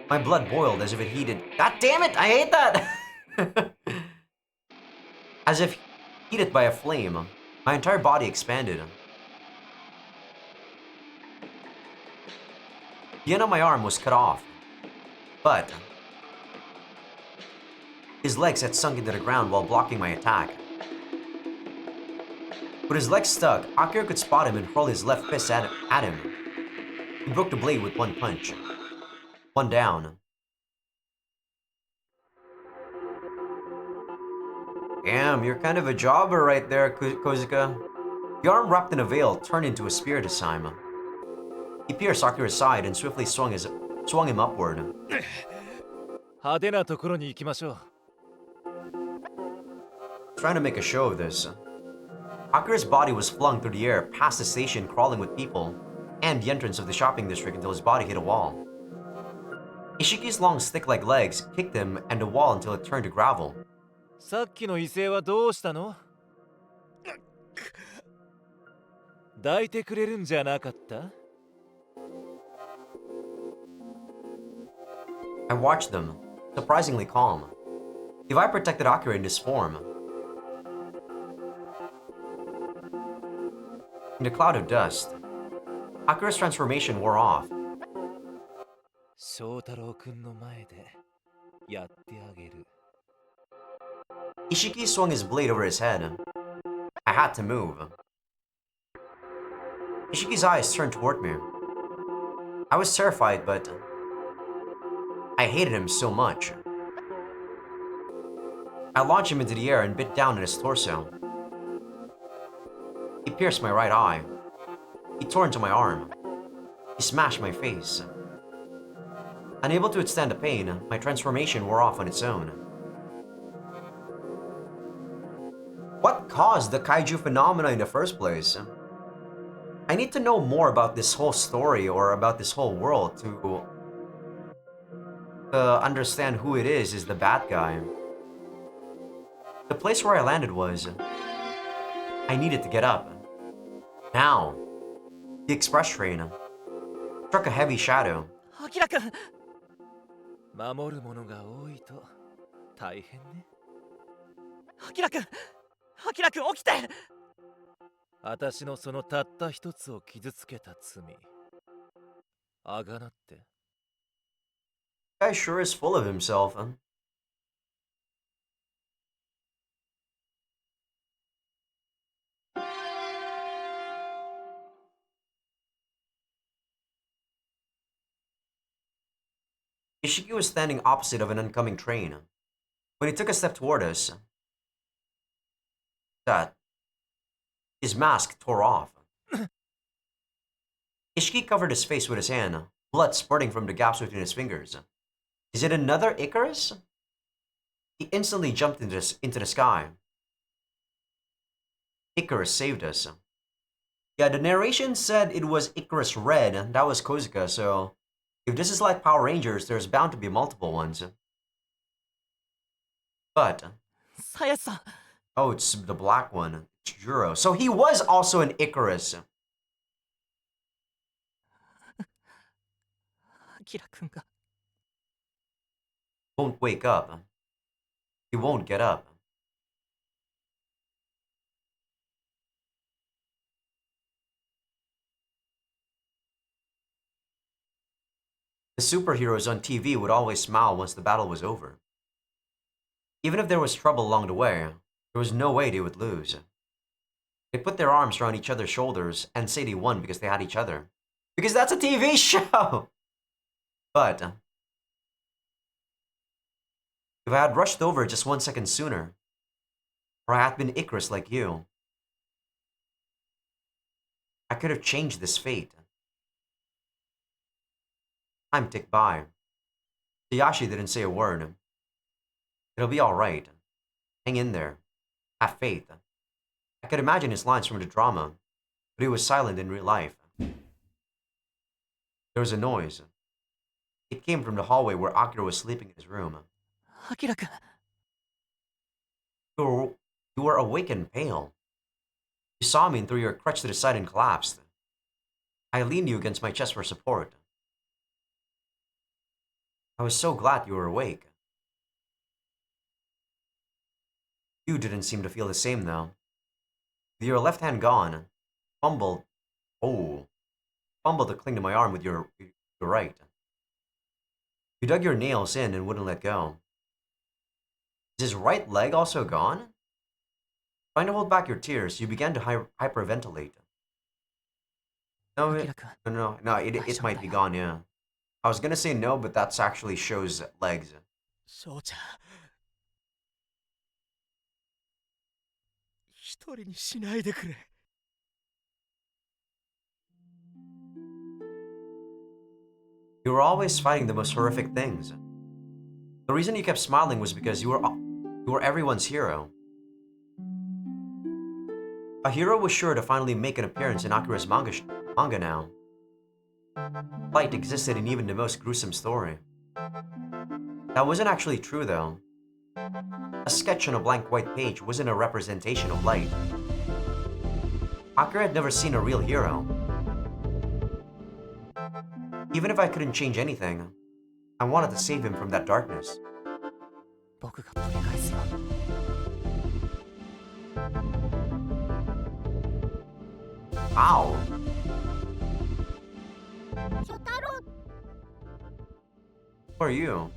My blood boiled as if it heated. God damn it! I hate that! As if heated by a flame, my entire body expanded. The end of my arm was cut off, but his legs had sunk into the ground while blocking my attack. With his legs stuck, Akira could spot him and hurl his left fist at him. He broke the blade with one punch. One down. Damn, you're kind of a jobber right there, Kozuka. The arm wrapped in a veil turned into a spear this time. He pierced Akira's side and swiftly swung him upward. 派手なところに行きましょう。Trying to make a show of this. Akira's body was flung through the air past the station crawling with people and the entrance of the shopping district until his body hit a wall. Ishiki's long stick-like legs kicked him and the wall until it turned to gravel. さっきの威勢はどうしたの？抱いてくれるんじゃなかった？ I watched them, surprisingly calm. If I protected Akira in this form. In the cloud of dust, Akira's transformation wore off. 翔太郎くんの前でやってあげる。 Ishiki swung his blade over his head. I had to move. Ishiki's eyes turned toward me. I was terrified, but I hated him so much. I launched him into the air and bit down on his torso. He pierced my right eye. He tore into my arm. He smashed my face. Unable to withstand the pain, my transformation wore off on its own. What caused the kaiju phenomena in the first place? I need to know more about this whole story or about this whole world to understand who it is the bad guy. The place where I landed was... I needed to get up. Now. The express train struck a heavy shadow. アキラくん守るものが多いと大変ね。アキラくん起きて私のそのたった一つを傷つけた罪。あがなって。Guy sure is full of himself. Ishiki was standing opposite of an oncoming train. When he took a step toward us, his mask tore off. Ishiki covered his face with his hand, blood spurting from the gaps between his fingers. Is it another Icarus? He instantly jumped into the sky. Icarus saved us. Yeah, the narration said it was Icarus Red, and that was Kozuka, so if this is like Power Rangers, there's bound to be multiple ones. But... サヤさん oh, it's the black one. It's Juro. So he was also an Icarus. アキラくんが Won't wake up. He won't get up. The superheroes on TV would always smile once the battle was over. Even if there was trouble along the way, there was no way they would lose. They put their arms around each other's shoulders and say they won because they had each other. Because that's a TV show! But if I had rushed over just 1 second sooner, or I had been Icarus like you, I could have changed this fate. Time ticked by. Tsuyashi didn't say a word. It'll be alright. Hang in there. Have faith. I could imagine his lines from the drama, but he was silent in real life. There was a noise. It came from the hallway where Akira was sleeping in his room. アキラくん You were awake and pale. You saw me and threw your crutch to the side and collapsed. I leaned you against my chest for support. I was so glad you were awake. You didn't seem to feel the same though. With your left hand gone, fumbled to cling to my arm with your right. You dug your nails in and wouldn't let go. Is his right leg also gone? Trying to hold back your tears, you began to hyperventilate. No, it might be gone, yeah. I was gonna say no, but that's actually shows legs. 翔ちゃん一人にしないでくれ You were always fighting the most horrific things. The reason you kept smiling was because you were everyone's hero. A hero was sure to finally make an appearance in Akira's manga now. Light existed in even the most gruesome story. That wasn't actually true though. A sketch on a blank white page wasn't a representation of light. Akira had never seen a real hero. Even if I couldn't change anything, I wanted to save him from that darkness. 僕が取り返すよ Ow! ショタロ Who are you?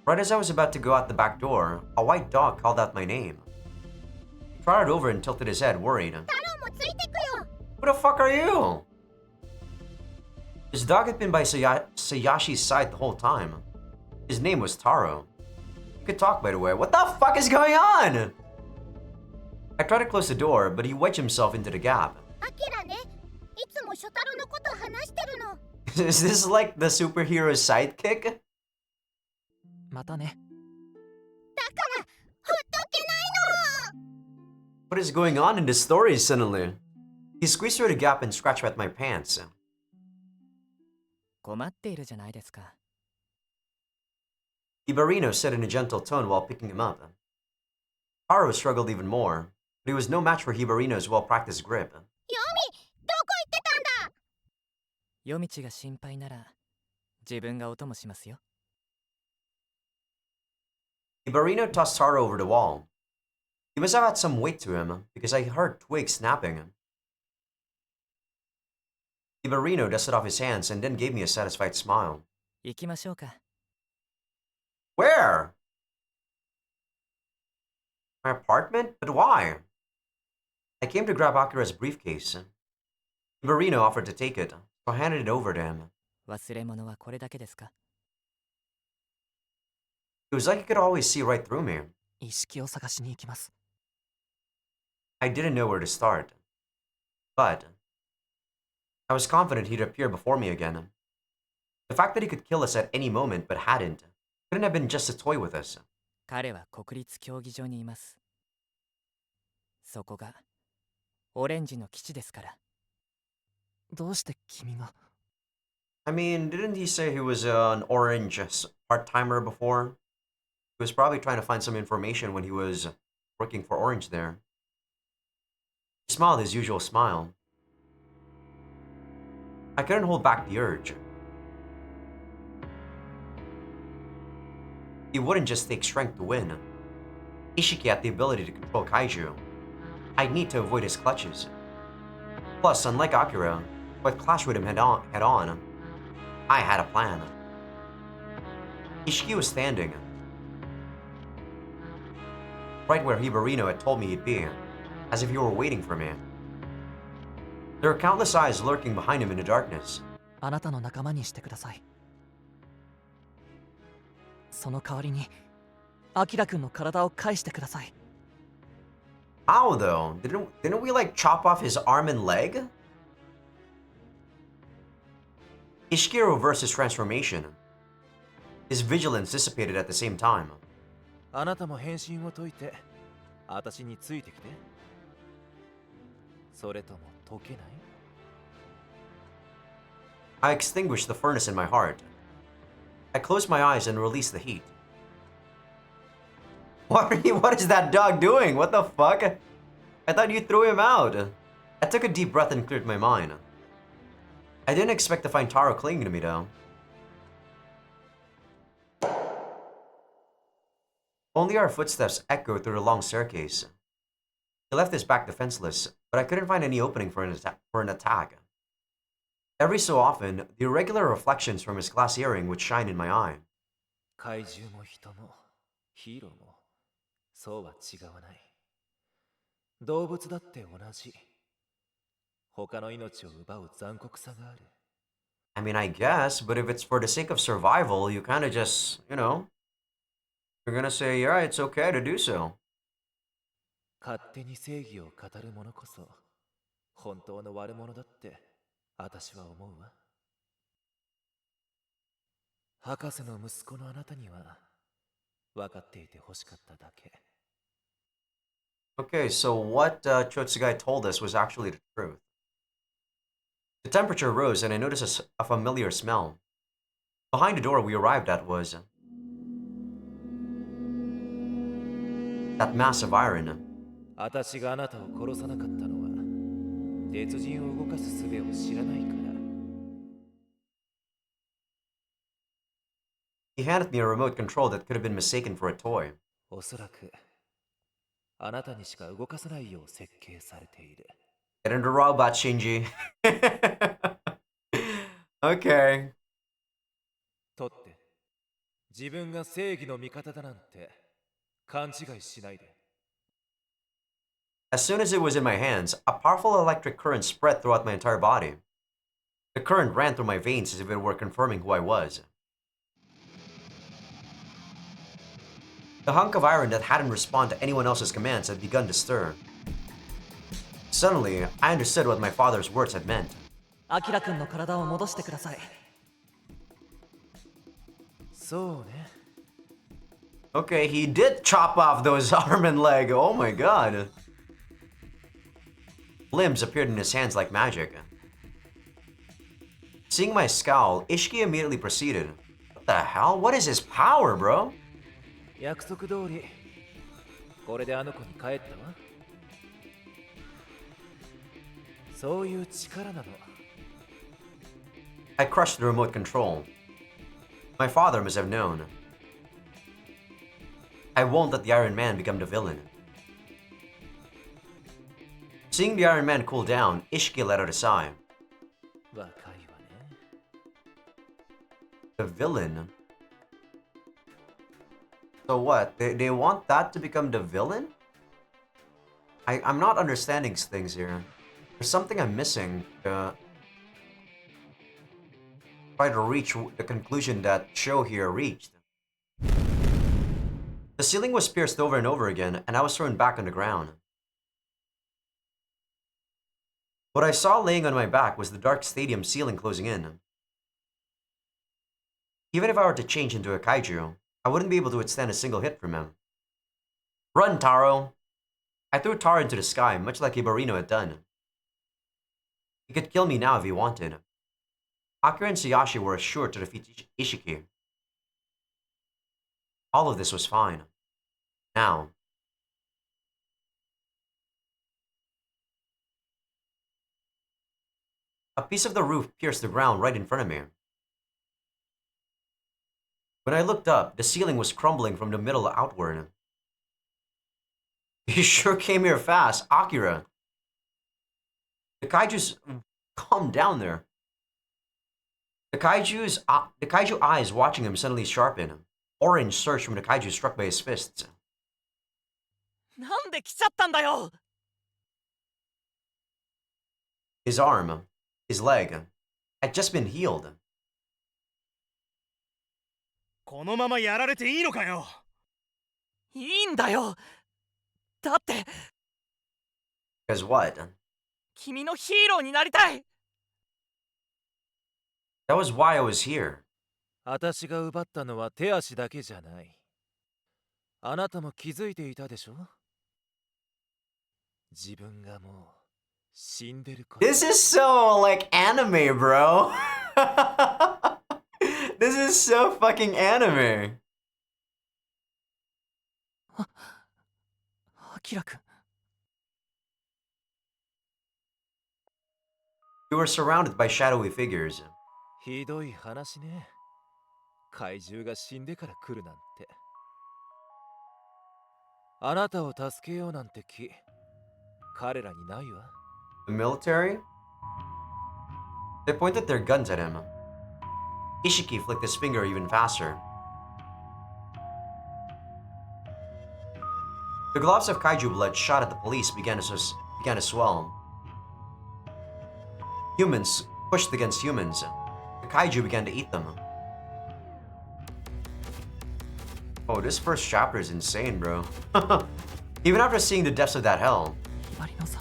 Right as I was about to go out the back door, a white dog called out my name. He trotted over and tilted his head, worried. タロもついてくよ Who the fuck are you? His dog had been by Sayashi's side the whole time. His name was Taro. He could talk, by the way. What the fuck is going on? I tried to close the door, but he wedged himself into the gap. アキラねいつもショタロのこと話してるの Is this like the superhero's sidekick? またねだからほっとけないの What is going on in this story suddenly? He squeezed through the gap and scratched at my pants. 困っているじゃないですか。 Ibarino said in a gentle tone while picking him up. Taro struggled even more, but he was no match for Hibarino's well-practiced grip. 夜道が心配なら自分がお供しますよ。 Ibarino tossed Taro over the wall. He must have had some weight to him, because I heard twigs snapping. Ibarino dusted off his hands and then gave me a satisfied smile. 行きましょうか。 Where? My apartment? But why? I came to grab Akira's briefcase. Ibarino offered to take it, so I handed it over to him. 忘れ物はこれだけですか。 It was like he could always see right through me. 意識を探しに行きます。 I didn't know where to start. But I was confident he'd appear before me again. The fact that he could kill us at any moment but hadn't couldn't have been just a toy with us. 彼は国立競技場にいます。そこがオレンジの基地ですから。どうして君が I mean, didn't he say he was an orange part-timer before? He was probably trying to find some information when he was working for Orange there. He smiled his usual smile. I couldn't hold back the urge. He wouldn't just take strength to win. Ishiki had the ability to control kaiju. I'd need to avoid his clutches. Plus, unlike Akira, who had clashed with him head-on, I had a plan. Ishiki was standing right where Hibarino had told me he'd be, as if he were waiting for me. There were countless eyes lurking behind him in the darkness. あなたの仲間にしてください。その代わりに、アキラくんの体を返してください。How though? Didn't we like chop off his arm and leg? Ishiki reversed his transformation. His vigilance dissipated at the same time. あなたも変身を解いて私についてきて。それとも解けない？ I extinguished the furnace in my heart. I closed my eyes and released the heat. What is that dog doing? What the fuck? I thought you threw him out. I took a deep breath and cleared my mind. I didn't expect to find Taro clinging to me though. Only our footsteps echoed through the long staircase. He left his back defenseless, but I couldn't find any opening for an attack. Every so often, the irregular reflections from his glass earring would shine in my eye. 怪獣も人もヒーローもそうは違わない。動物だって同じ。他の命を奪う残酷さがある。I mean, I guess, but if it's for the sake of survival, you kind of just, you're gonna say, yeah, it's okay to do so. 勝手に正義を語る者こそ本当の悪者だって私は思うわ。博士の息子のあなたには分かっていてほしかっただけ。Okay, so what Chotsugai told us was actually the truth. The temperature rose and I noticed a familiar smell. Behind the door we arrived at was that mass of iron. 私があなたを殺さなかったのは鉄人を動かす術を知らないから。He handed me a remote control that could have been mistaken for a toy. おそらくあなたにしか動かさないよう設計されている。Get into robot, Shinji. Okay. とって自分が正義の味方だなんて勘違いしないで。As soon as it was in my hands, a powerful electric current spread throughout my entire body. The current ran through my veins as if it were confirming who I was. The hunk of iron that hadn't responded to anyone else's commands had begun to stir. Suddenly, I understood what my father's words had meant. アキラくんの体を戻してください。そうね。Okay, he did chop off those arm and leg. Oh my god. Limbs appeared in his hands like magic. Seeing my scowl, Ishiki immediately proceeded. What the hell? What is his power, bro? 約束通りこれであの子に帰ったわ。そういう力なの。 I crushed the remote control. My father must have known. I won't let the Iron Man become the villain. Seeing the Iron Man cool down, Ishiki let out a sigh. 若いわね。 The villain? So what? They want that to become the villain? I'm not understanding things here. There's something I'm missing. Try to reach the conclusion that show here reached. The ceiling was pierced over and over again, and I was thrown back on the ground. What I saw laying on my back was the dark stadium ceiling closing in. Even if I were to change into a kaiju, I wouldn't be able to withstand a single hit from him. Run, Taro! I threw Taro into the sky, much like Ibarino had done. He could kill me now if he wanted. Akira and Tsuyashi were assured to defeat Ishiki. All of this was fine. Now. A piece of the roof pierced the ground right in front of me. When I looked up, the ceiling was crumbling from the middle outward. You sure came here fast, Akira. The kaijus... Calm down there. The kaiju eyes watching him suddenly sharpened. Orange surged from the kaiju struck by his fists. なんで来ちゃったんだよ His arm, his leg, had just been healed. このままやられていいのかよ。いいんだよだって Because what? 君のヒーローになりたい That was why I was here. 私が奪ったのは手足だけじゃない。あなたも気づいていたでしょ？自分がもう死んでること。 This is so, like, anime, bro. This is so fucking anime. アキラくん You were surrounded by shadowy figures. ひどい話ね。怪獣が死んでから来るなんて。あなたを助けようなんて気、彼らにないわ。 The military? They pointed their guns at him. Ishiki flicked his finger even faster. The globs of kaiju blood shot at the police began to swell. Humans pushed against humans. The kaiju began to eat them. Oh, this first chapter is insane, bro. Even after seeing the depths of that hell, ひばりのさ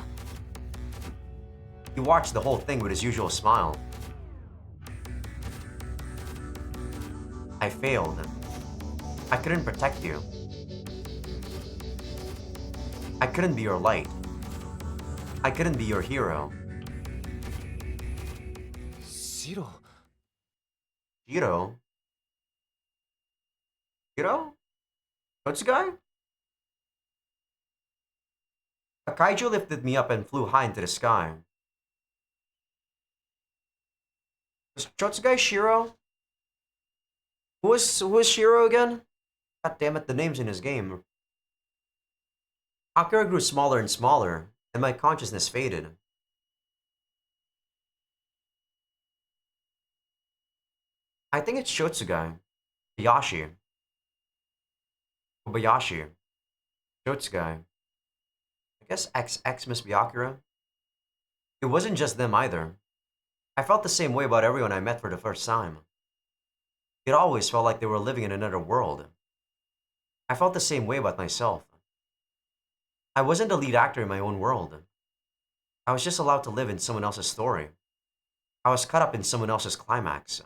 he watched the whole thing with his usual smile. I failed. I couldn't protect you. I couldn't be your light. I couldn't be your hero. シロ。 Hiro? Hiro? What's the guy? A kaiju lifted me up and flew high into the sky. Was Chotsugai Shiro? Who was Shiro again? God damn it, the name's in his game. Akira grew smaller and smaller, and my consciousness faded. I think it's Chotsugai. Kobayashi. Kobayashi. Chotsugai. I guess XX must be Akira. It wasn't just them either. I felt the same way about everyone I met for the first time. It always felt like they were living in another world. I felt the same way about myself. I wasn't the lead actor in my own world. I was just allowed to live in someone else's story. I was caught up in someone else's climax.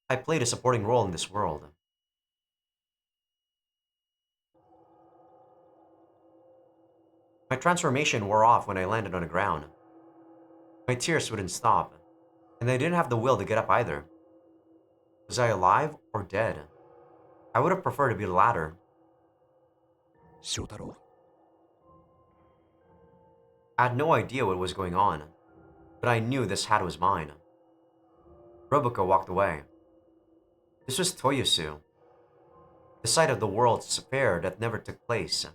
I played a supporting role in this world. My transformation wore off when I landed on the ground. My tears wouldn't stop, and I didn't have the will to get up either. Was I alive or dead? I would have preferred to be the latter. 翔太郎 I had no idea what was going on, but I knew this hat was mine. Robuka walked away. This was Toyosu, the site of the world's fair that never took place.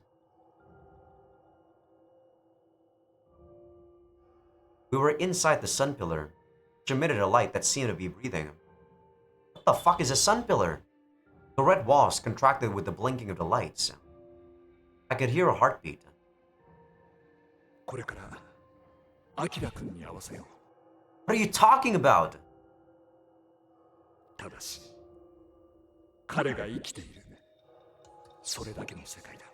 We were inside the sun pillar, which emitted a light that seemed to be breathing. What the fuck is a sun pillar? The red walls contracted with the blinking of the lights. I could hear a heartbeat. これからアキラ君に会わせよ What are you talking about? うただし彼が生きているそれだけの世界だ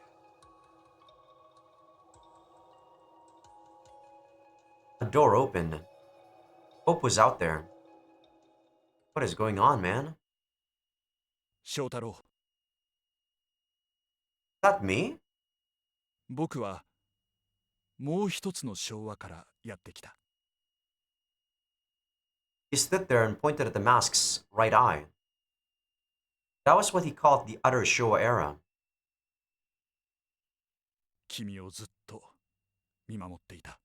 The door opened. Hope was out there. What is going on, man? 翔太郎 Is that me? 僕はもう一つの昭和からやってきた He stood there and pointed at the mask's right eye. That was what he called the utter Showa era. 君をずっと見守っていた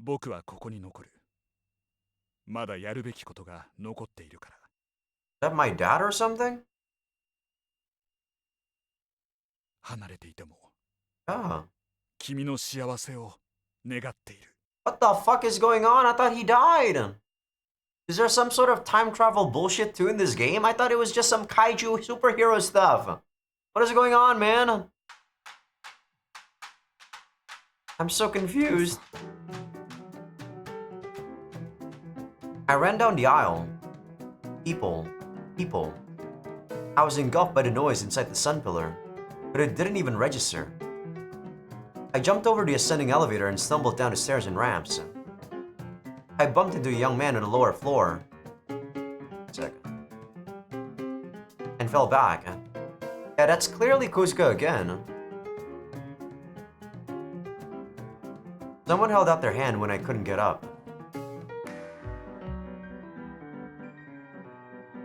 僕はここに残るまだやるべきことが残っているから Is that my dad or something? 離れていても Yeah. 君の幸せを願っている What the fuck is going on? I thought he died. Is there some sort of time travel bullshit too in this game? I thought it was just some kaiju superhero stuff. What is going on, man? I'm so confused. I ran down the aisle. People. I was engulfed by the noise inside the sun pillar, but it didn't even register. I jumped over the ascending elevator and stumbled down the stairs and ramps. I bumped into a young man on the lower floor. And fell back. Yeah, that's clearly Kuzuka again. Someone held out their hand when I couldn't get up.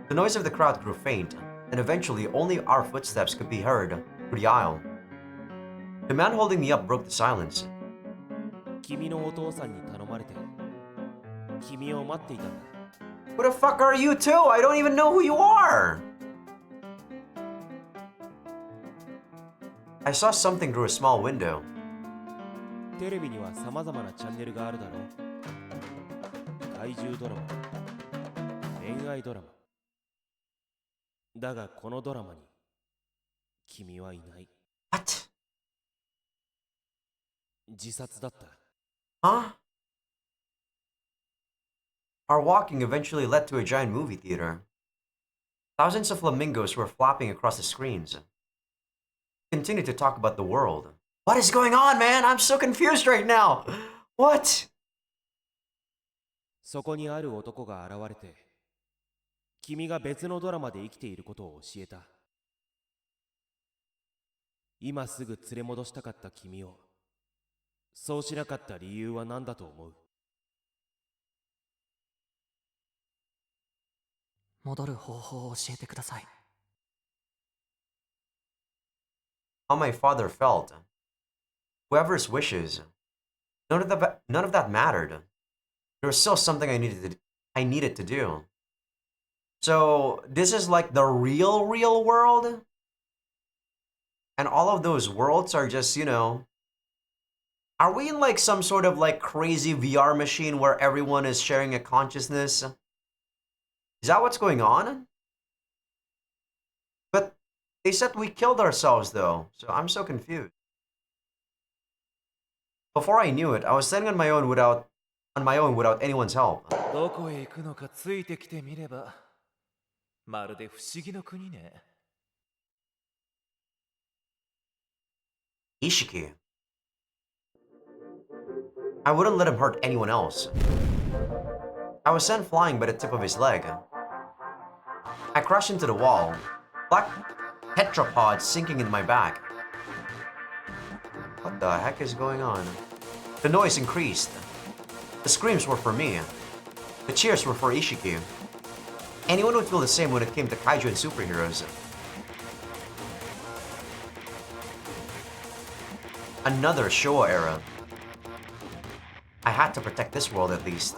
The noise of the crowd grew faint, and eventually only our footsteps could be heard through the aisle. The man holding me up broke the silence. 君のお父さんに頼まれて君を待っていたんだ Who the fuck are you too? I don't even know who you are! I saw something through a small window. テレビには様々なチャンネルがあるだろう怪獣ドラマ恋愛ドラマだがこのドラマに君はいない What? 自殺だった Huh? Our walking eventually led to a giant movie theater. Thousands of flamingos were flapping across the screens. We continued to talk about the world. What is going on, man? I'm so confused right now. What? そこにある男が現れて君が別のドラマで生きていることを教えた今すぐ連れ戻したかった君をそうしなかった理由は何だと思う戻る方法を教えてください How my father felt. Whoever's wishes. None of that mattered. There was still something I needed to do. So this is like the real world? And all of those worlds are just, you know... Are we in like some sort of like crazy VR machine where everyone is sharing a consciousness? Is that what's going on? But they said we killed ourselves though, so I'm so confused. Before I knew it, I was standing on my own without anyone's help. どこへ行くのかついてきてみればまるで不思議の国ね Ishiki. I wouldn't let him hurt anyone else. I was sent flying by the tip of his leg. I crashed into the wall, black tetrapods sinking in my back. What the heck is going on? The noise increased. The screams were for me. The cheers were for Ishiki. Anyone would feel the same when it came to kaiju and superheroes. Another Showa era. I had to protect this world at least.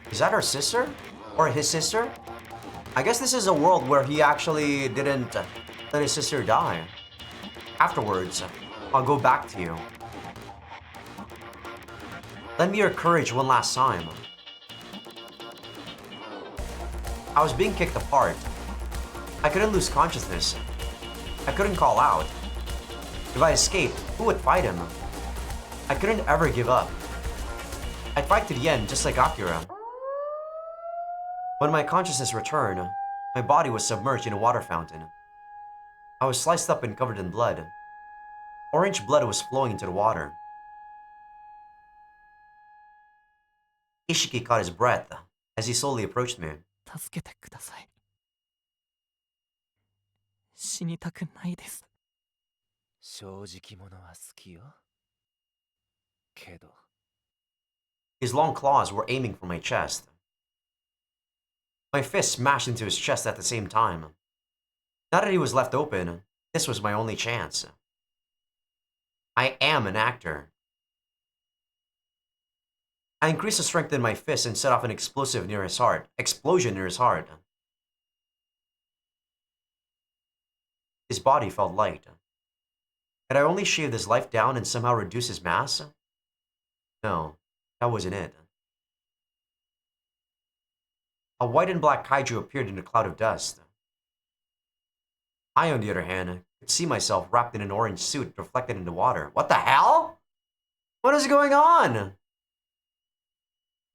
Is that her sister? Or his sister? I guess this is a world where he actually didn't let his sister die. Afterwards, I'll go back to you. Lend me your courage one last time. I was being kicked apart. I couldn't lose consciousness. I couldn't call out. If I escaped, who would fight him? I couldn't ever give up. I'd fight to the end, just like Akira. When my consciousness returned, my body was submerged in a water fountain. I was sliced up and covered in blood. Orange blood was flowing into the water. Ishiki caught his breath as he slowly approached me. 助けてください。死にたくないです。正直者は好きよ。けど。His long claws were aiming for my chest. My fist smashed into his chest at the same time. Now that he was left open, this was my only chance. I am an actor. I increased the strength in my fist and set off an explosion near his heart. His body felt light. Had I only shaved his life down and somehow reduced his mass? No, that wasn't it. A white and black kaiju appeared in a cloud of dust. I, on the other hand, could see myself wrapped in an orange suit reflected in the water. What the hell? What is going on?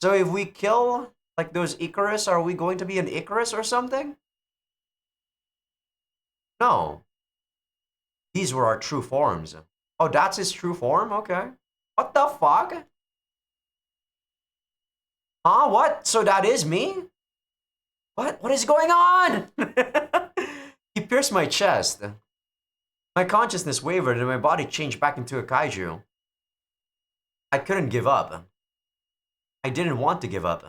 So if we kill, like, those Icarus, are we going to be an Icarus or something? No. These were our true forms. Oh, that's his true form? Okay. What the fuck? Huh? What? So that is me? What? What is going on? He pierced my chest. My consciousness wavered and my body changed back into a kaiju. I couldn't give up. I didn't want to give up.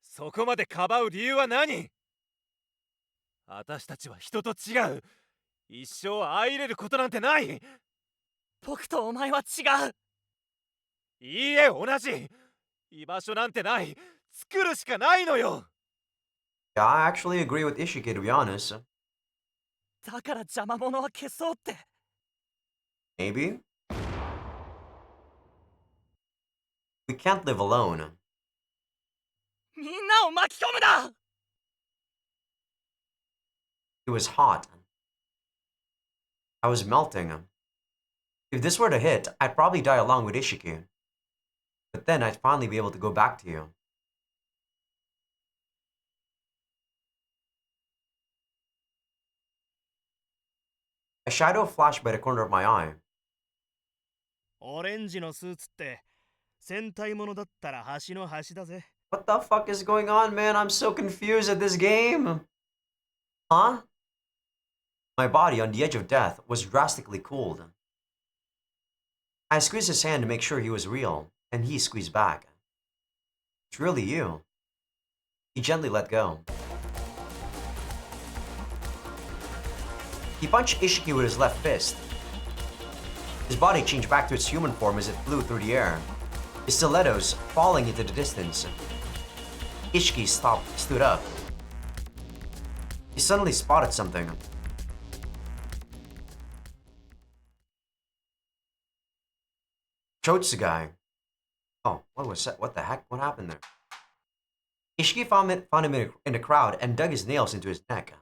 そこまでかばう理由は何？私たちは人と違う。一生相入れることなんてない。僕とお前は違う。いいえ、同じ。居場所なんてない。作るしかないのよ。Yeah, I actually agree with Ishiki, to be honest. だから邪魔者は消そうって。Maybe? We can't live alone. みんなを巻き込むな！ It was hot. I was melting. If this were to hit, I'd probably die along with Ishiki. But then I'd finally be able to go back to you. A shadow flashed by the corner of my eye. オレンジのスーツって戦隊ものだったら端の端だぜ。 What the fuck is going on, man? I'm so confused at this game. Huh? My body, on the edge of death, was drastically cooled. I squeezed his hand to make sure he was real, and he squeezed back. It's really you. He gently let go. He punched Ishiki with his left fist. His body changed back to its human form as it flew through the air, his stilettos falling into the distance. Ishiki stood up. He suddenly spotted something. Chotsugai. Oh, what was that? What the heck? What happened there? Ishiki found him in the crowd and dug his nails into his neck.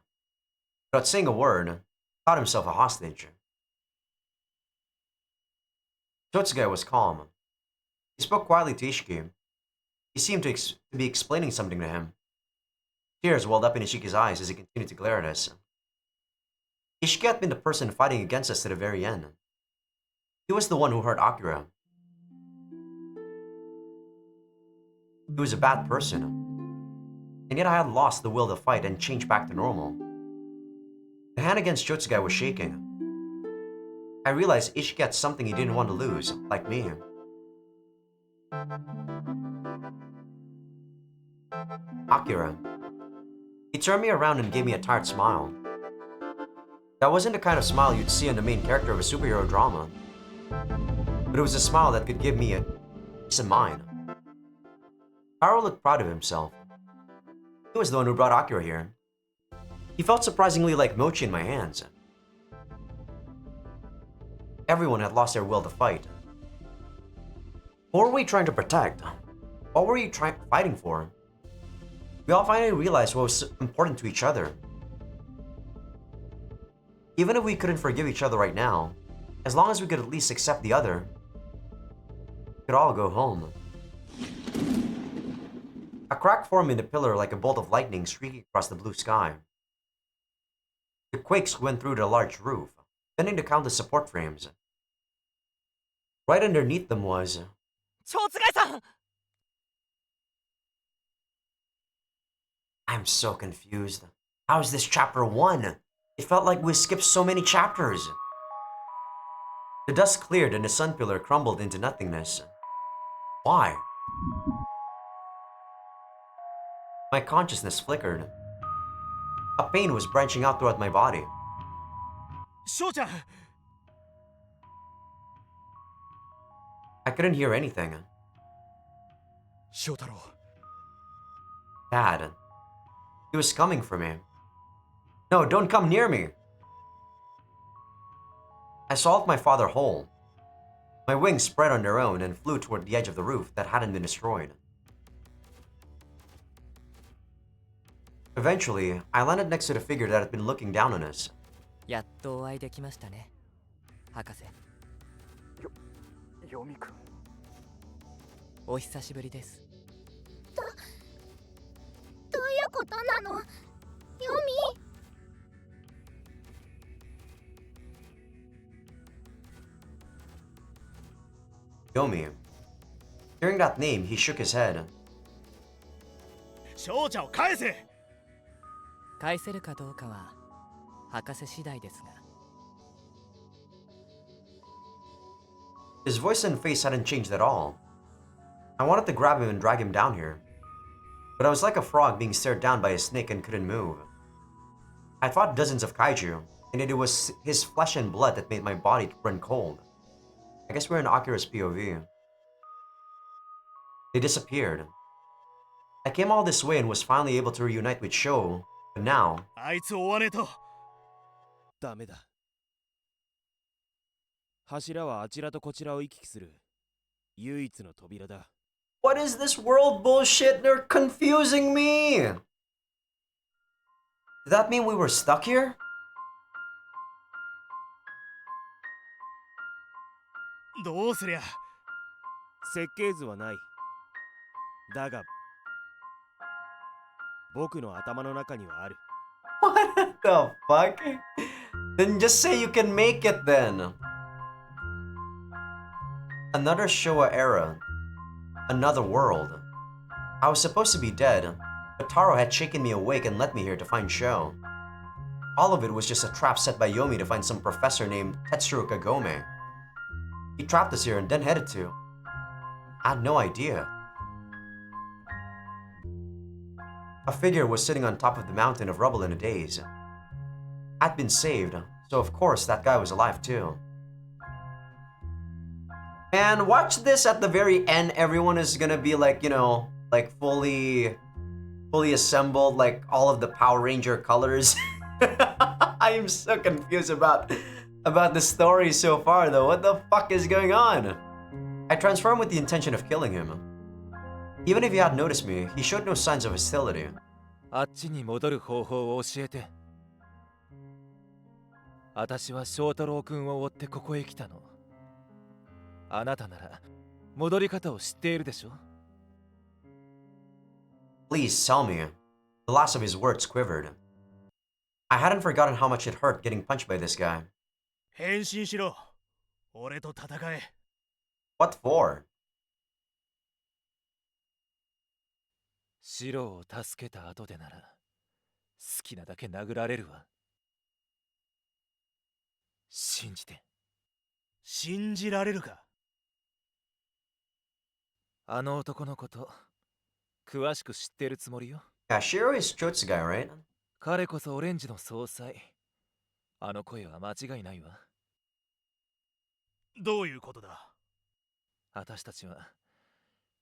Without saying a word, thought himself a hostage. Chotsugai was calm. He spoke quietly to Ishiki. He seemed to be explaining something to him. Tears welled up in Ishiki's eyes as he continued to glare at us. Ishiki had been the person fighting against us to the very end. He was the one who hurt Akira. He was a bad person. And yet I had lost the will to fight and changed back to normal. The hand against Chotsugai was shaking. I realized Ishiki had something he didn't want to lose, like me. Akira. He turned me around and gave me a tired smile. That wasn't the kind of smile you'd see in the main character of a superhero drama. But it was a smile that could give me a peace of mind. Taro looked proud of himself. He was the one who brought Akira here. He felt surprisingly like mochi in my hands. Everyone had lost their will to fight. Who were we trying to protect? What were you fighting for? We all finally realized what was important to each other. Even if we couldn't forgive each other right now, as long as we could at least accept the other, we could all go home. A crack formed in the pillar like a bolt of lightning streaking across the blue sky. The quakes went through the large roof, bending the countless support frames. Right underneath them was... 蝶つがいさん I'm so confused. How is this chapter 1? It felt like we skipped so many chapters. The dust cleared and the sun pillar crumbled into nothingness. Why? My consciousness flickered. A pain was branching out throughout my body. 翔ちゃん I couldn't hear anything. 翔太郎 Dad. He was coming for me. No, don't come near me. I swallowed my father whole. My wings spread on their own and flew toward the edge of the roof that hadn't been destroyed. Eventually, I landed next to the figure that had been looking down on us. やっとお会いできましたね博士ヨミ君お久しぶりですどういうことなの？ヨミ？ Yomi. Hearing that name, he shook his head. 翔ちゃんを返せ返せるかどうかは博士次第ですが His voice and face hadn't changed at all. I wanted to grab him and drag him down here. But I was like a frog being stared down by a snake and couldn't move. I fought dozens of kaiju, and it was his flesh and blood that made my body run cold. I guess we're in Akira's POV. They disappeared. I came all this way and was finally able to reunite with Sho, but now... あいつを追わねえとダメだ柱はあちらとこちらを行き来する唯一の扉だ What is this world bullshit? They're confusing me! Did that mean we were stuck here? どうすりゃ設計図はないだが僕の頭の中にはある What the fuck? Then just say you can make it then. Another Showa era. Another world. I was supposed to be dead, but Taro had shaken me awake and led me here to find Sho. All of it was just a trap set by Yomi to find some professor named Tetsuro Kagome. He trapped us here and then headed to... I had no idea. A figure was sitting on top of the mountain of rubble in a daze. I'd been saved, so of course that guy was alive too. And watch this at the very end, everyone is gonna be like, you know, like fully assembled, like all of the Power Ranger colors. I am so confused about the story so far though. What the fuck is going on? I transformed with the intention of killing him. Even if he had noticed me, he showed no signs of hostility. あっちに戻る方法を教えて私は翔太郎くんを追ってここへ来たのあなたなら戻り方を知っているでしょ Please tell me. The last of his words quivered. I hadn't forgotten how much it hurt getting punched by this guy. 変身しろ俺と戦え What for? シロを助けた後でなら好きなだけ殴られるわ信じて信じられるか。あの男のこと詳しく知ってるつもりよ。 Yeah, Shiro is Chotsu's guy, right? 彼こそオレンジの総裁。あの声は間違いないわ。どういうことだ。私たちは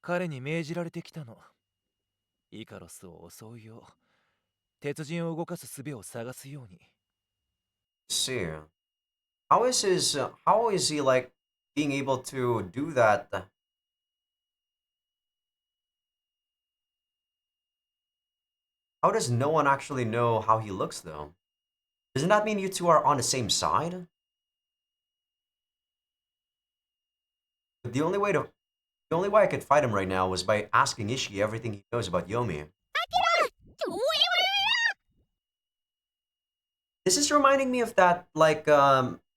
彼に命じられてきたの。イカロスを襲うよう鉄人を動かす術を探すように。 See. How is he like being able to do that? How does no one actually know how he looks though? Doesn't that mean you two are on the same side? But the only way I could fight him right now was by asking Ishiki everything he knows about Yomi. This is reminding me of that like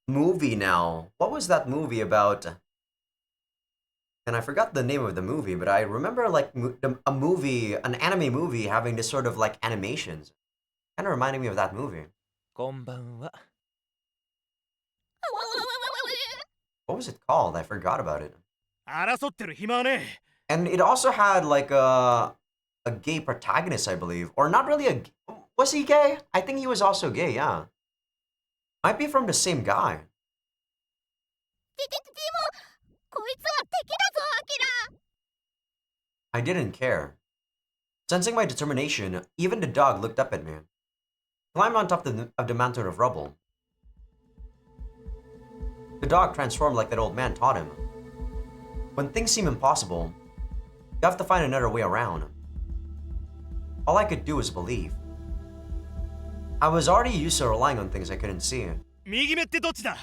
movie now. What was that movie about? And I forgot the name of the movie, but I remember like a movie, an anime movie having this sort of like animations. Kind of reminding me of that movie. こんばんは。 What was it called? I forgot about it. 争ってる暇はねえ。 And it also had like a gay protagonist, I believe. Or not really a... Was he gay? I think he was also gay, yeah. Might be from the same guy. I didn't care. Sensing my determination, even the dog looked up at me. Climbed on top of the mountain of rubble. The dog transformed like that old man taught him. When things seem impossible, you have to find another way around. All I could do was believe. I was already used to relying on things I couldn't see. 右目ってどっちだ。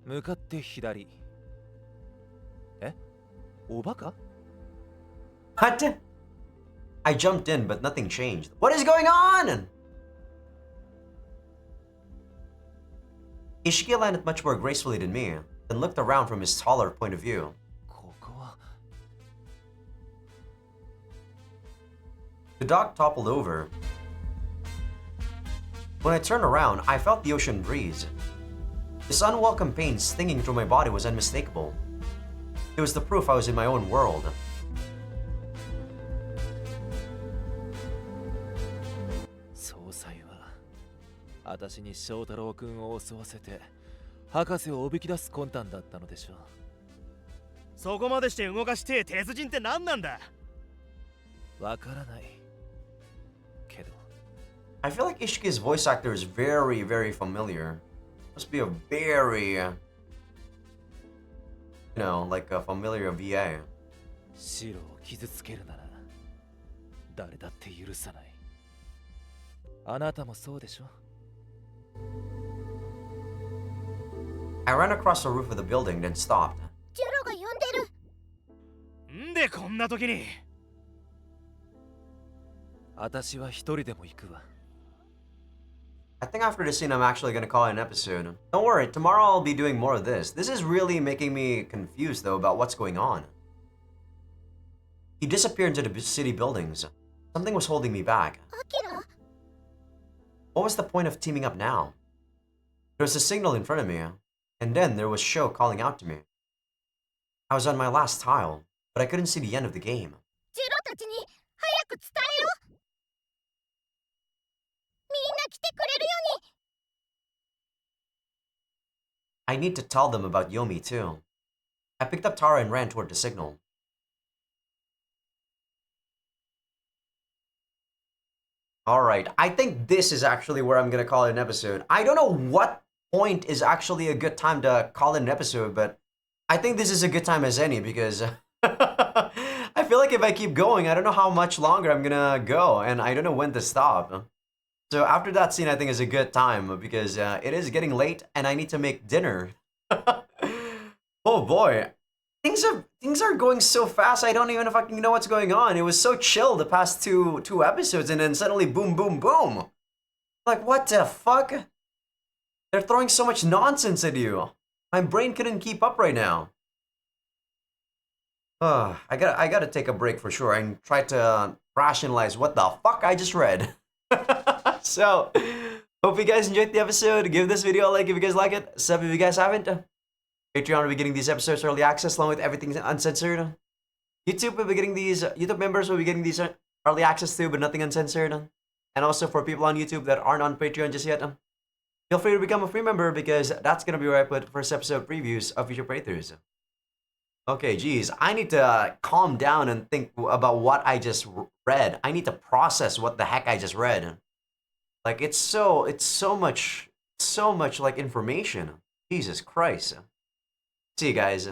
向かって左。え？おバカ？ What? I jumped in, but nothing changed. What is going on? Ishiki landed much more gracefully than me, then looked around from his taller point of view. ここは。 The dog toppled over. When I turned around, I felt the ocean breeze. This unwelcome pain stinging through my body was unmistakable. It was the proof I was in my own world. 総裁は私に翔太郎君を襲わせて博士をおびき出す魂胆だったのでしょう。そこまでして動かして鉄人って何なんだ。わからないけど。 I feel like Ishiki's voice actor is very, very familiar. Must be a very, you know, like a familiar VA. シロを傷つけるなら誰だって許さない。あなたもそうでしょ。 I ran across the roof of the building, then stopped. ジェロが呼んでる。んでこんな時に。私は一人でも行くわ。 I think after this scene, I'm actually gonna call it an episode. Don't worry, tomorrow I'll be doing more of this. This is really making me confused, though, about what's going on. He disappeared into the city buildings. Something was holding me back. What was the point of teaming up now? There was a signal in front of me, and then there was Sho calling out to me. I was on my last tile, but I couldn't see the end of the game. ジェロたちに早く伝えろ。みんな来てくれるように。 I need to tell them about Yomi, too. I picked up Tara and ran toward the signal. Alright, I think this is actually where I'm gonna call it an episode. I don't know what point is actually a good time to call it an episode, but I think this is a good time as any because I feel like if I keep going, I don't know how much longer I'm gonna go and I don't know when to stop. So after that scene, I think is a good time because it is getting late and I need to make dinner. Oh boy. Things are going so fast, I don't even fucking know what's going on. It was so chill the past two episodes and then suddenly boom, boom, boom. Like, what the fuck? They're throwing so much nonsense at you. My brain couldn't keep up right now. I gotta take a break for sure and try to rationalize what the fuck I just read. So, hope you guys enjoyed the episode. Give this video a like if you guys like it. Sub if you guys haven't. Patreon will be getting these episodes early access along with everything uncensored. YouTube will be getting these. YouTube members will be getting these early access too, but nothing uncensored. And also for people on YouTube that aren't on Patreon just yet, feel free to become a free member because that's gonna be where I put first episode previews of future playthroughs. Okay, geez, I need to calm down and think about what I just read. I need to process what the heck I just read. Like it's so much like information. Jesus Christ. See you guys.